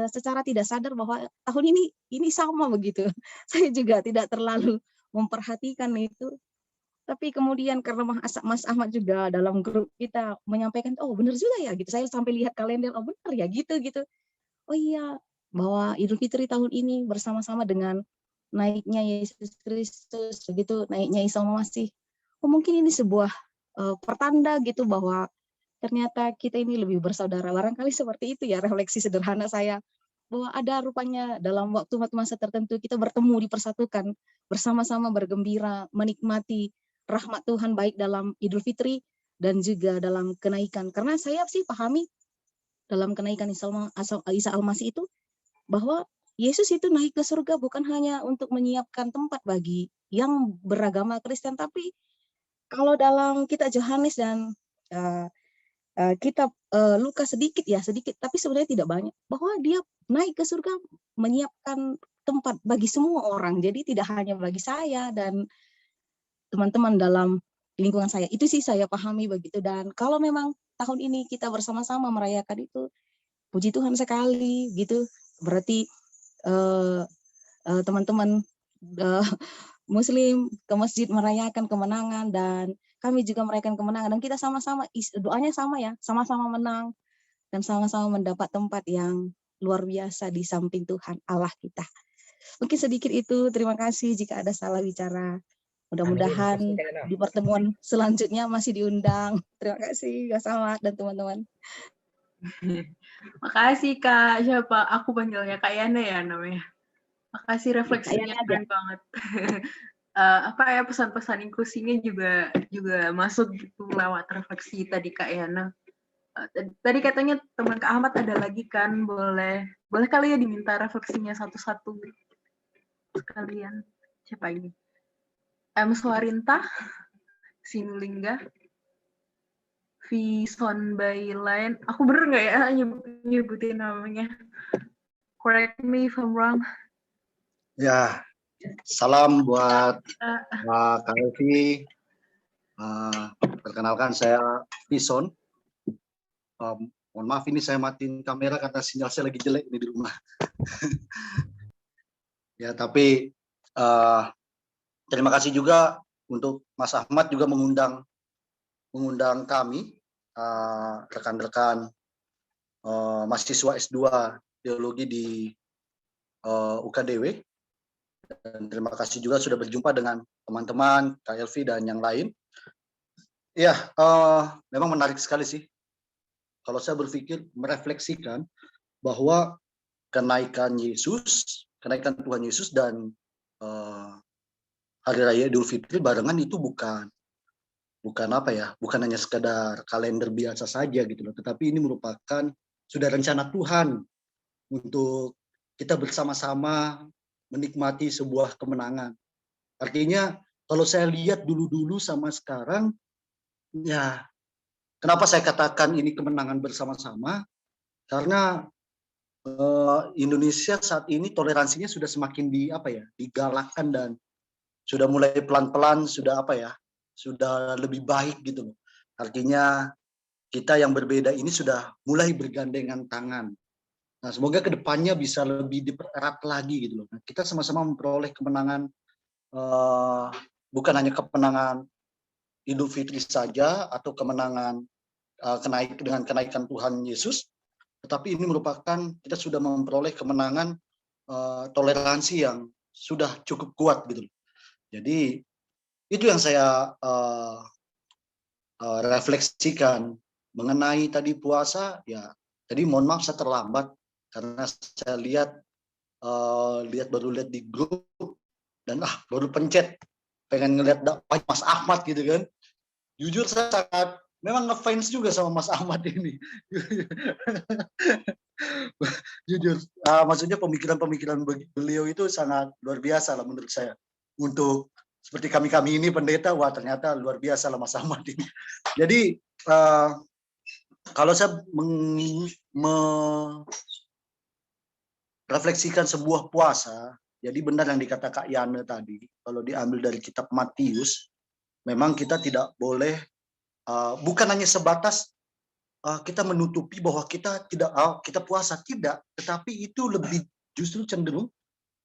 secara tidak sadar bahwa tahun ini sama begitu. Saya juga tidak terlalu memperhatikan itu. Tapi kemudian karena Mas Ahmad juga dalam grup kita menyampaikan, oh benar juga ya gitu. Saya sampai lihat kalender, oh benar ya gitu. Oh iya, bahwa Idul Fitri tahun ini bersama-sama dengan naiknya Yesus Kristus, begitu naiknya Isa Al-Masih. Mungkin ini sebuah pertanda gitu bahwa ternyata kita ini lebih bersaudara. Barangkali seperti itu ya refleksi sederhana saya, bahwa ada rupanya dalam waktu masa tertentu kita bertemu, dipersatukan, bersama-sama bergembira, menikmati rahmat Tuhan baik dalam Idul Fitri dan juga dalam kenaikan. Karena saya sih pahami dalam kenaikan Isa Al-Masih itu bahwa Yesus itu naik ke surga bukan hanya untuk menyiapkan tempat bagi yang beragama Kristen, tapi kalau dalam kitab Yohanes dan kitab Lukas sedikit, tapi sebenarnya tidak banyak, bahwa dia naik ke surga menyiapkan tempat bagi semua orang. Jadi tidak hanya bagi saya dan teman-teman dalam lingkungan saya. Itu sih saya pahami begitu. Dan kalau memang tahun ini kita bersama-sama merayakan itu, puji Tuhan sekali gitu. Berarti teman-teman Muslim ke masjid merayakan kemenangan dan kami juga merayakan kemenangan, dan kita sama-sama doanya sama ya, sama-sama menang dan sama-sama mendapat tempat yang luar biasa di samping Tuhan Allah kita. Mungkin sedikit itu, terima kasih jika ada salah bicara. Mudah-mudahan di pertemuan selanjutnya masih diundang. Terima kasih Kak Samad dan teman-teman. Makasih Kak, siapa? Aku panggilnya Kak Yana ya namanya. Makasih refleksinya keren banget. Apa ya, pesan-pesan inklusinya juga masuk gitu lewat refleksi tadi Kak Yana. Tadi katanya teman Kak Ahmad ada lagi kan, boleh kali ya diminta refleksinya satu-satu sekalian. Siapa ini? M. Swarinta, Sinulingga, Vison Bailain. Aku bener nggak ya nyebutin namanya? Correct me if I'm wrong. Ya, salam buat Kak Elvi. Perkenalkan saya Vison. Mohon maaf ini saya matiin kamera karena sinyal saya lagi jelek ini di rumah. Ya, tapi terima kasih juga untuk Mas Ahmad juga mengundang kami rekan-rekan mahasiswa S2 teologi di UKDW. Dan terima kasih juga sudah berjumpa dengan teman-teman Kak Elvi dan yang lain. Ya, memang menarik sekali sih. Kalau saya berpikir merefleksikan bahwa kenaikan Tuhan Yesus dan Hari Raya Idul Fitri barengan itu bukan hanya sekadar kalender biasa saja gitu loh, tetapi ini merupakan sudah rencana Tuhan untuk kita bersama-sama menikmati sebuah kemenangan. Artinya kalau saya lihat dulu sama sekarang, ya kenapa saya katakan ini kemenangan bersama-sama? Karena Indonesia saat ini toleransinya sudah semakin digalakkan dan sudah mulai pelan-pelan sudah lebih baik gitu loh. Artinya kita yang berbeda ini sudah mulai bergandengan tangan. Nah, semoga kedepannya bisa lebih dipererat lagi gitu loh. Nah, kita sama-sama memperoleh kemenangan, bukan hanya kemenangan Idul Fitri saja atau kemenangan dengan kenaikan Tuhan Yesus, tetapi ini merupakan kita sudah memperoleh kemenangan toleransi yang sudah cukup kuat gitu loh. Jadi itu yang saya refleksikan mengenai tadi puasa. Ya, tadi mohon maaf saya terlambat karena saya baru lihat di grup dan baru pencet pengen ngelihat Mas Ahmad gitu kan. Jujur saya memang ngefans juga sama Mas Ahmad ini. Jujur, maksudnya pemikiran beliau itu sangat luar biasa lah menurut saya. Untuk seperti kami ini pendeta, wah ternyata luar biasa lah Mas Ahmad ini. Jadi kalau saya merefleksikan sebuah puasa, jadi benar yang dikata Kak Yana tadi, kalau diambil dari kitab Matius, memang kita tidak boleh, bukan hanya sebatas kita menutupi bahwa kita puasa, tidak, tetapi itu lebih justru cenderung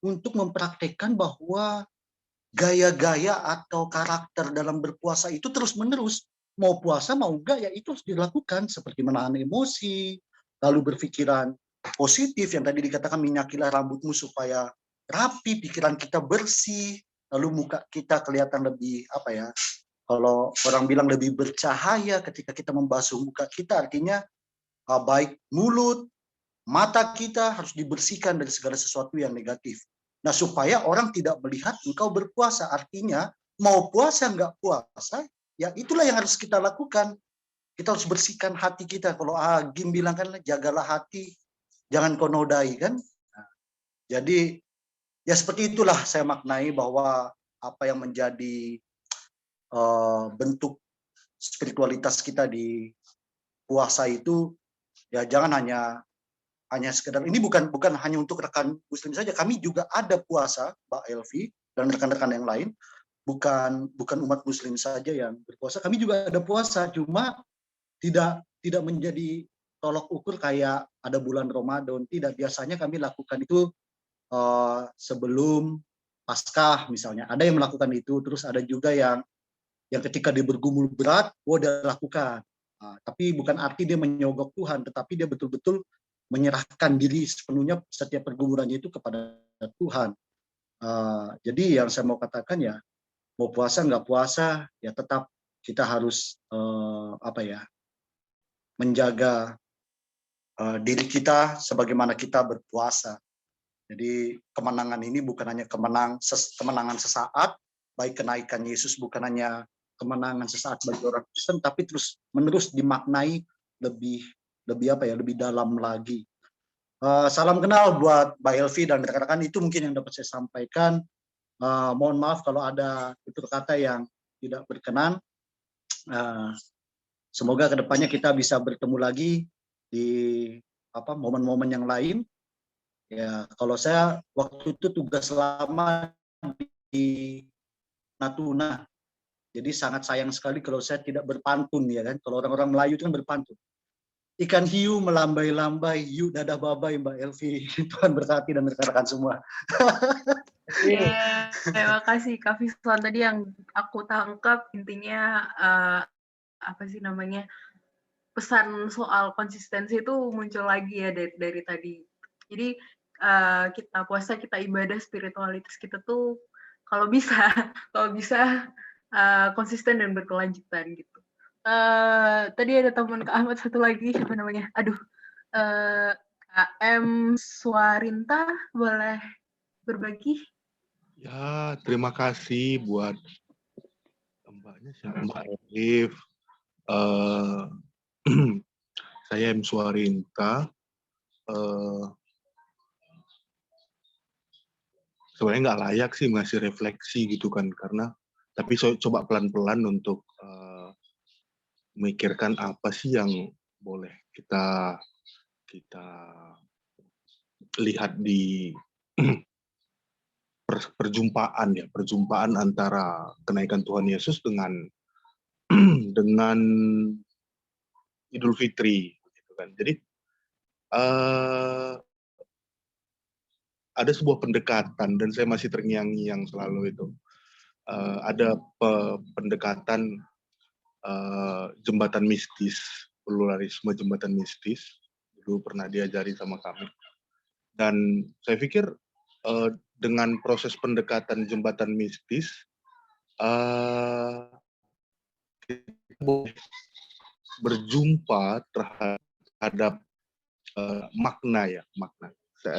untuk mempraktekkan bahwa gaya-gaya atau karakter dalam berpuasa itu terus-menerus. Mau puasa mau enggak ya itu harus dilakukan, seperti menahan emosi, lalu berpikiran positif yang tadi dikatakan minyakilah rambutmu supaya rapi, pikiran kita bersih, lalu muka kita kelihatan lebih apa ya? Kalau orang bilang lebih bercahaya ketika kita membasuh muka kita, artinya baik mulut, mata kita harus dibersihkan dari segala sesuatu yang negatif. Nah, supaya orang tidak melihat engkau berpuasa, artinya mau puasa nggak puasa, ya itulah yang harus kita lakukan. Kita harus bersihkan hati kita. Kalau Agim bilang kan, jagalah hati, jangan kau nodai kan. Nah, jadi ya seperti itulah saya maknai bahwa apa yang menjadi bentuk spiritualitas kita di puasa itu ya jangan hanya sekedar, ini bukan hanya untuk rekan muslim saja, kami juga ada puasa, Mbak Elvi dan rekan-rekan yang lain, bukan umat muslim saja yang berpuasa, kami juga ada puasa, cuma tidak menjadi tolok ukur kayak ada bulan Ramadan, tidak. Biasanya kami lakukan itu sebelum Paskah misalnya, ada yang melakukan itu, terus ada juga yang ketika dia bergumul berat, dia lakukan. Tapi bukan arti dia menyogok Tuhan, tetapi dia betul-betul menyerahkan diri sepenuhnya setiap pergumulannya itu kepada Tuhan. Jadi yang saya mau katakan ya, mau puasa nggak puasa, ya tetap kita harus menjaga diri kita sebagaimana kita berpuasa. Jadi kemenangan ini bukan hanya kemenangan sesaat, baik kenaikan Yesus bukan hanya kemenangan sesaat bagi orang Kristen, tapi terus menerus dimaknai lebih dalam lagi. Salam kenal buat Mbak Elvi dan rekan-rekan, itu mungkin yang dapat saya sampaikan. Mohon maaf kalau ada tutur kata yang tidak berkenan. Semoga kedepannya kita bisa bertemu lagi di momen-momen yang lain. Ya, kalau saya waktu itu tugas lama di Natuna. Jadi sangat sayang sekali kalau saya tidak berpantun, ya kan. Kalau orang-orang Melayu itu kan berpantun. Ikan hiu melambai-lambai, hiu dadah babai, Mbak Elvi. Tuhan berkati dan rekan-rekan semua. Terima kasih Kak Fiswan. Tadi yang aku tangkap intinya pesan soal konsistensi itu muncul lagi ya dari tadi. Jadi kita puasa, kita ibadah, spiritualitas kita tuh kalau bisa konsisten dan berkelanjutan gitu. Tadi ada teman Kak Ahmad satu lagi, siapa namanya? KM Suarinta, boleh berbagi? Ya, terima kasih buat mbaknya, Mbak Elif. Saya M. Suarinta. Sebenarnya nggak layak sih ngasih refleksi gitu kan, tapi saya coba pelan-pelan untuk memikirkan apa sih yang boleh kita lihat di perjumpaan antara kenaikan Tuhan Yesus dengan Idul Fitri gitu kan. Jadi ada sebuah pendekatan dan saya masih terngiang-ngiang selalu itu. Ada pendekatan jembatan mistis, pluralisme jembatan mistis, dulu pernah diajari sama kami. Dan saya pikir dengan proses pendekatan jembatan mistis, kita boleh berjumpa terhadap makna.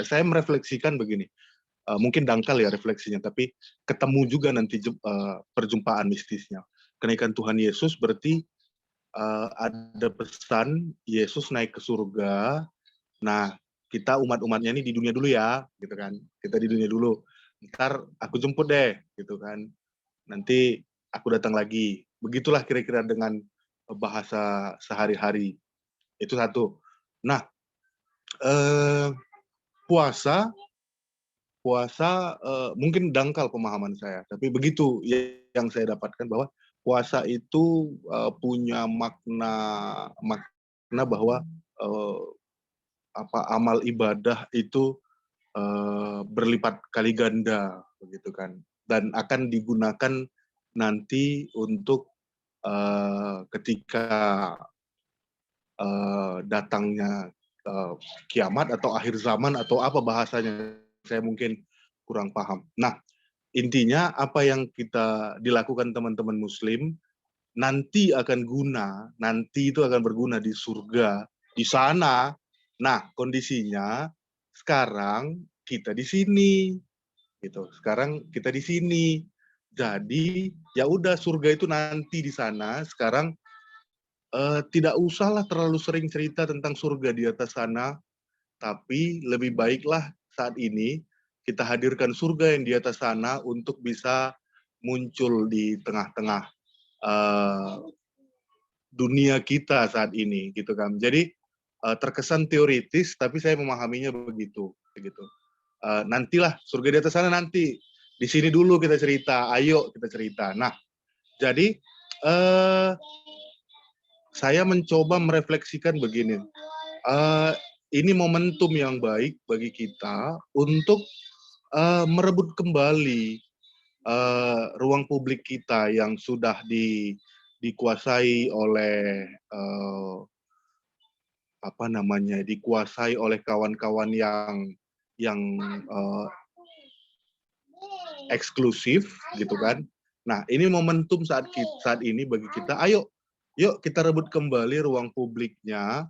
Saya merefleksikan begini, mungkin dangkal ya refleksinya, tapi ketemu juga nanti perjumpaan mistisnya. Kenaikan Tuhan Yesus berarti ada pesan Yesus naik ke surga. Nah, kita umat-umatnya ini di dunia dulu ya, gitu kan. Kita di dunia dulu. Ntar aku jemput deh, gitu kan. Nanti aku datang lagi. Begitulah kira-kira dengan bahasa sehari-hari. Itu satu. Nah, puasa mungkin dangkal pemahaman saya, tapi begitu yang saya dapatkan, bahwa puasa itu punya makna bahwa amal ibadah itu berlipat kali ganda, begitu kan, dan akan digunakan nanti untuk ketika datangnya kiamat atau akhir zaman atau apa bahasanya, saya mungkin kurang paham. Nah, intinya apa yang kita dilakukan teman-teman Muslim nanti itu akan berguna di surga, di sana. Nah, kondisinya sekarang kita di sini, gitu. Sekarang kita di sini. Jadi ya udah, surga itu nanti di sana. Sekarang tidak usahlah terlalu sering cerita tentang surga di atas sana, tapi lebih baiklah saat ini kita hadirkan surga yang di atas sana untuk bisa muncul di tengah-tengah dunia kita saat ini, gitu kan. Jadi terkesan teoritis, tapi saya memahaminya begitu. Nantilah surga di atas sana nanti. Di sini dulu kita cerita, ayo kita cerita. Nah, jadi saya mencoba merefleksikan begini. Ini momentum yang baik bagi kita untuk merebut kembali ruang publik kita yang sudah dikuasai oleh dikuasai oleh kawan-kawan yang eksklusif, gitu kan. Nah, ini momentum saat ini bagi kita. Yuk kita rebut kembali ruang publiknya,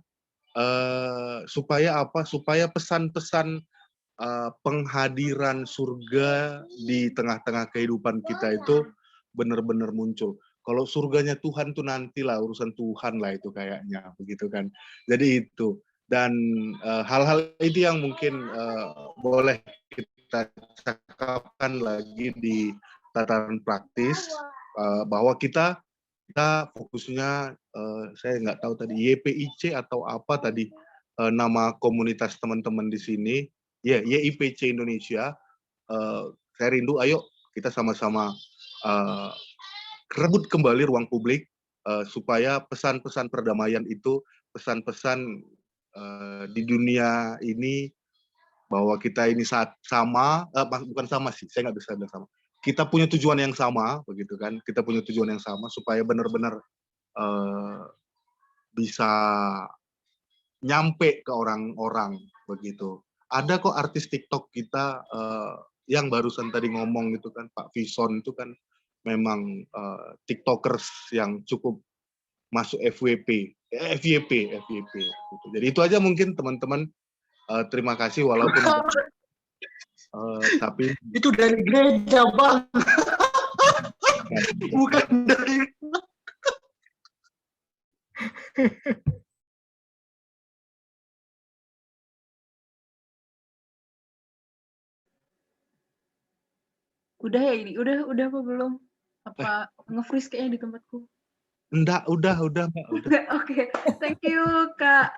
supaya apa? Supaya pesan-pesan penghadiran surga di tengah-tengah kehidupan kita itu benar-benar muncul. Kalau surganya Tuhan tuh nantilah urusan Tuhan lah itu kayaknya, begitu kan. Jadi itu, dan hal-hal itu yang mungkin boleh kita cakapkan lagi di tataran praktis, bahwa kita fokusnya, saya nggak tahu tadi YPIC atau apa tadi nama komunitas teman-teman di sini, ya YIPC Indonesia. Saya rindu, ayo kita sama-sama rebut kembali ruang publik, supaya pesan-pesan perdamaian itu, pesan-pesan di dunia ini, bahwa kita ini bukan sama sih, saya nggak bisa bilang sama. Kita punya tujuan yang sama, begitu kan? Kita punya tujuan yang sama supaya benar-benar bisa nyampe ke orang-orang, begitu. Ada kok artis TikTok kita yang barusan tadi ngomong gitu kan, Pak Vison itu kan memang TikTokers yang cukup masuk FYP. Gitu. Jadi itu aja mungkin teman-teman. Terima kasih walaupun tapi itu dari gereja, Bang. Bukan dari Udah ya ini? Udah apa belum? Apa nge-freeze kayaknya di tempatku? enggak, udah Mbak. Udah, oke. Thank you, Kak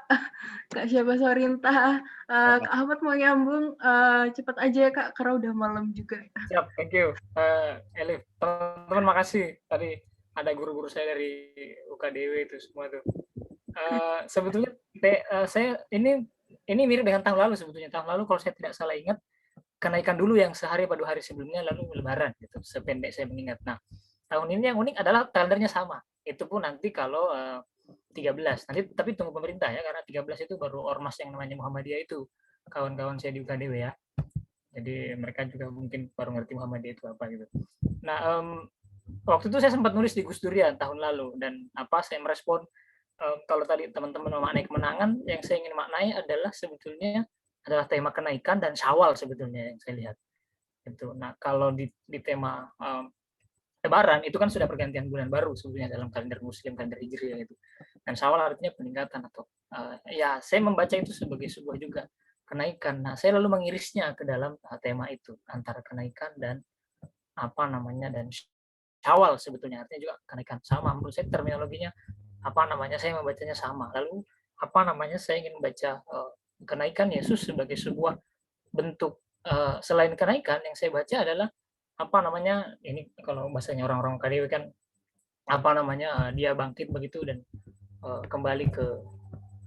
Syaba Sorinta. Kak Ahmad mau nyambung, cepat aja ya, Kak, karena udah malam juga. Siap, thank you. Elif, teman-teman makasih. Tadi ada guru-guru saya dari UKDW itu semua tuh. Sebetulnya saya ini mirip dengan tahun lalu sebetulnya. Tahun lalu kalau saya tidak salah ingat, kenaikan dulu yang sehari atau 2 hari sebelumnya, lalu lebaran gitu, sependek saya mengingat. Nah, tahun ini yang unik adalah kalendernya sama. Itu pun nanti kalau 13. Nanti tapi tunggu pemerintah ya, karena 13 itu baru ormas yang namanya Muhammadiyah itu. Kawan-kawan saya di UKDW ya. Jadi mereka juga mungkin baru ngerti Muhammadiyah itu apa gitu. Nah, waktu itu saya sempat nulis di Gus Durian tahun lalu, dan saya merespon, kalau tadi teman-teman memaknai kemenangan, yang saya ingin maknai adalah sebetulnya adalah tema kenaikan dan Syawal sebetulnya yang saya lihat. Itu. Nah, kalau di tema Lebaran itu kan sudah pergantian bulan baru sebetulnya dalam kalender Muslim, kalender Hijriah itu. Dan Syawal artinya peningkatan atau ya saya membaca itu sebagai sebuah juga kenaikan. Nah, saya lalu mengirisnya ke dalam tema itu antara kenaikan dan dan Syawal sebetulnya artinya juga kenaikan, sama menurut saya terminologinya saya membacanya sama. Lalu saya ingin membaca kenaikan Yesus sebagai sebuah bentuk, selain kenaikan yang saya baca adalah ini kalau bahasanya orang-orang KDW kan dia bangkit begitu dan kembali ke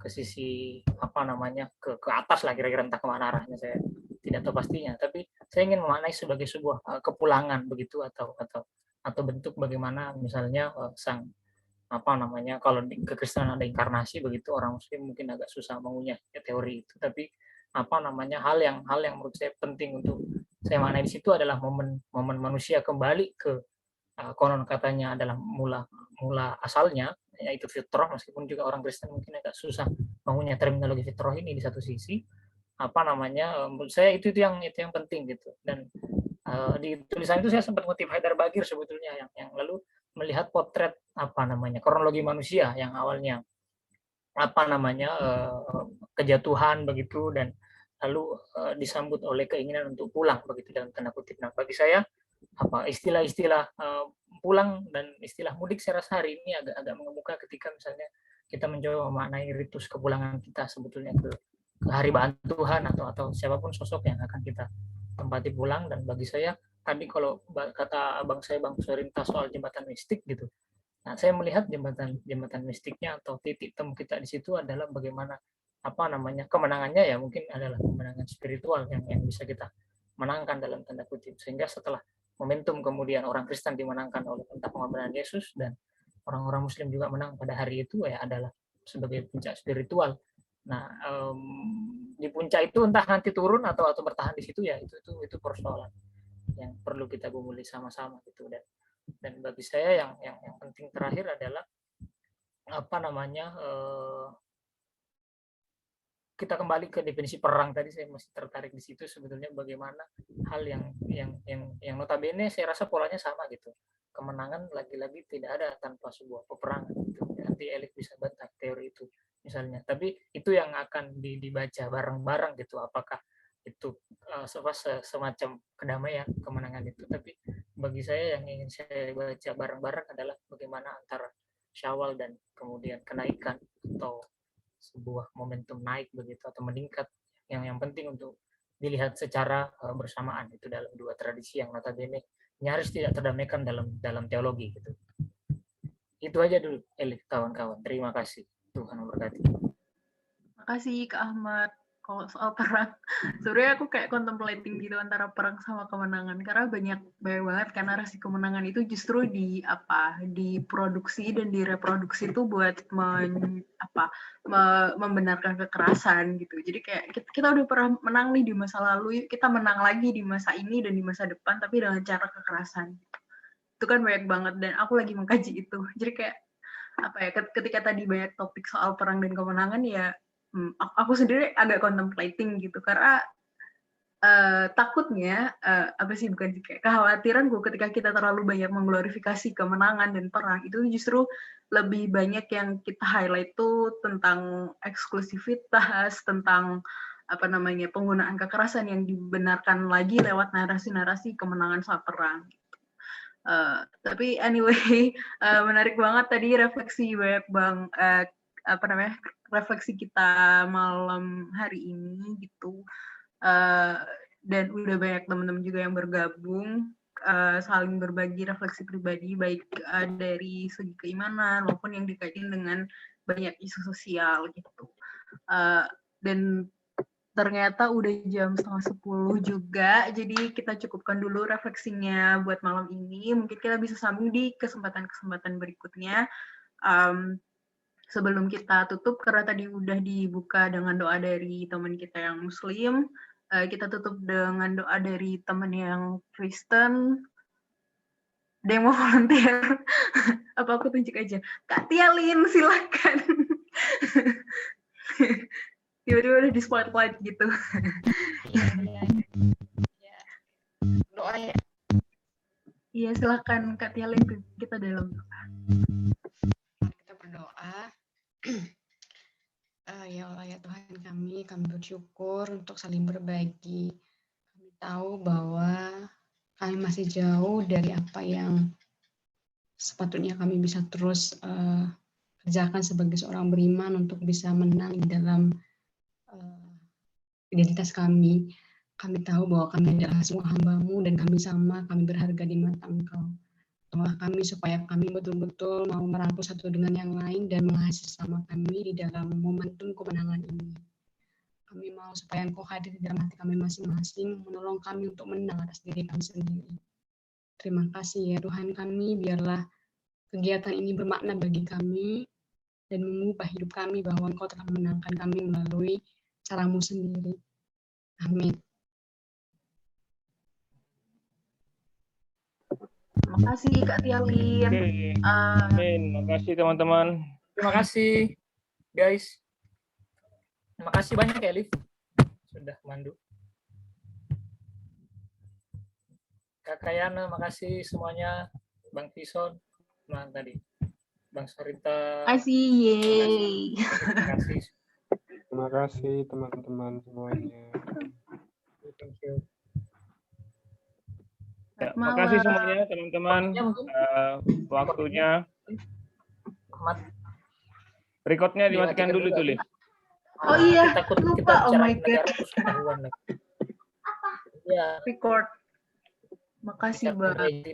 sisi ke atas lah, kira-kira entah kemana arahnya saya tidak tahu pastinya, tapi saya ingin memaknai sebagai sebuah kepulangan begitu atau bentuk bagaimana misalnya sang kalau di kekristenan ada inkarnasi begitu, orang Muslim mungkin agak susah mengunyah teori itu, tapi hal yang menurut saya penting untuk saya maknai di situ adalah momen manusia kembali ke konon katanya adalah mula asalnya, yaitu fitrah, meskipun juga orang Kristen mungkin agak susah mengunyah terminologi fitrah ini di satu sisi. Menurut saya itu yang penting gitu. Dan di tulisan itu saya sempat ngutip Haidar Bagir sebetulnya yang lalu melihat potret kronologi manusia yang awalnya kejatuhan begitu, dan lalu disambut oleh keinginan untuk pulang begitu dalam tanda kutip. Nah, bagi saya istilah-istilah pulang dan istilah mudik saya rasa hari ini agak mengemuka ketika misalnya kita mencoba memaknai ritus kepulangan kita sebetulnya ke haribaan Tuhan atau siapapun sosok yang akan kita tempati pulang. Dan bagi saya tadi kalau kata abang saya Bang Surinta soal jembatan mistik gitu, nah saya melihat jembatan mistiknya atau titik temu kita di situ adalah bagaimana kemenangannya ya mungkin adalah kemenangan spiritual yang bisa kita menangkan dalam tanda kutip, sehingga setelah momentum kemudian orang Kristen dimenangkan oleh tentang pengorbanan Yesus dan orang-orang Muslim juga menang pada hari itu ya adalah sebagai puncak spiritual. Nah, di puncak itu entah nanti turun atau bertahan di situ ya itu persoalan yang perlu kita gumuli sama-sama gitu. Dan bagi saya yang penting terakhir adalah kita kembali ke definisi perang tadi. Saya masih tertarik di situ sebetulnya, bagaimana hal yang notabene saya rasa polanya sama gitu. Kemenangan lagi-lagi tidak ada tanpa sebuah peperangan gitu. Nanti Elik bisa bantah teori itu misalnya, tapi itu yang akan dibaca bareng-bareng gitu, apakah itu semacam kedamaian kemenangan itu. Tapi bagi saya yang ingin saya baca bareng-bareng adalah bagaimana antara Syawal dan kemudian kenaikan atau sebuah momentum naik begitu atau meningkat yang penting untuk dilihat secara bersamaan itu dalam dua tradisi yang notabene nyaris tidak terdamaikan dalam teologi gitu. Itu aja dulu Elik kawan-kawan. Terima kasih. Tuhan memberkati. Terima kasih Kak Ahmad. Kalau soal perang, sebenarnya aku kayak contemplating gitu antara perang sama kemenangan, karena banyak banget kan narasi kemenangan itu justru diproduksi dan direproduksi itu buat membenarkan kekerasan gitu. Jadi kayak kita udah pernah menang nih di masa lalu, kita menang lagi di masa ini dan di masa depan, tapi dengan cara kekerasan. Itu kan banyak banget, dan aku lagi mengkaji itu. Jadi kayak ketika tadi banyak topik soal perang dan kemenangan ya, aku sendiri agak contemplating gitu, karena takutnya kayak kekhawatiran gue ketika kita terlalu banyak mengglorifikasi kemenangan dan perang, itu justru lebih banyak yang kita highlight tuh tentang eksklusivitas, tentang penggunaan kekerasan yang dibenarkan lagi lewat narasi-narasi kemenangan saat perang. Tapi anyway, menarik banget tadi refleksi banyak refleksi kita malam hari ini gitu, dan udah banyak teman-teman juga yang bergabung, saling berbagi refleksi pribadi baik dari segi keimanan maupun yang dikaitkan dengan banyak isu sosial gitu. Dan ternyata udah jam 9:30 juga, jadi kita cukupkan dulu refleksinya buat malam ini. Mungkin kita bisa sambung di kesempatan-kesempatan berikutnya. Sebelum kita tutup, karena tadi udah dibuka dengan doa dari teman kita yang Muslim, kita tutup dengan doa dari teman yang Kristen. Ada yang mau volunteer? Apa aku tunjuk aja? Kak Tialin, silakan. Tiba-tiba udah di spotlight gitu. Doa ya. Iya, silakan Kak Tialin, kita dalam doa. Kita berdoa. Ya Allah ya Tuhan kami bersyukur untuk saling berbagi. Kami tahu bahwa kami masih jauh dari apa yang sepatutnya kami bisa terus kerjakan sebagai seorang beriman untuk bisa menang di dalam identitas kami. Kami tahu bahwa kami adalah semua hamba-Mu dan kami berharga di mata Engkau. Tolonglah kami supaya kami betul-betul mau merangkul satu dengan yang lain dan mengasihi sesama kami di dalam momentum kemenangan ini. Kami mau supaya Engkau hadir di dalam hati kami masing-masing, menolong kami untuk menang atas diri kami sendiri. Terima kasih ya Tuhan kami, biarlah kegiatan ini bermakna bagi kami dan mengubah hidup kami bahwa Engkau telah memenangkan kami melalui caramu sendiri. Amin. Makasih Kak Tialin. Oke. Amin. Makasih teman-teman. Terima kasih guys. Terima kasih banyak ya Liv sudah mandu. Kakak Yana, makasih semuanya. Bang Tison, mana tadi? Bang Sarita. Makasih, yeay. Terima kasih. Terima kasih teman-teman semuanya. Thank you. Ya, makasih semuanya teman-teman. Waktunya. Recordnya dimatikan dulu tuh, Liv. Oh iya, Takut kita lupa. Oh my bicara God. pengetahuan lagi. Ya. Record. Makasih, Bang. Ini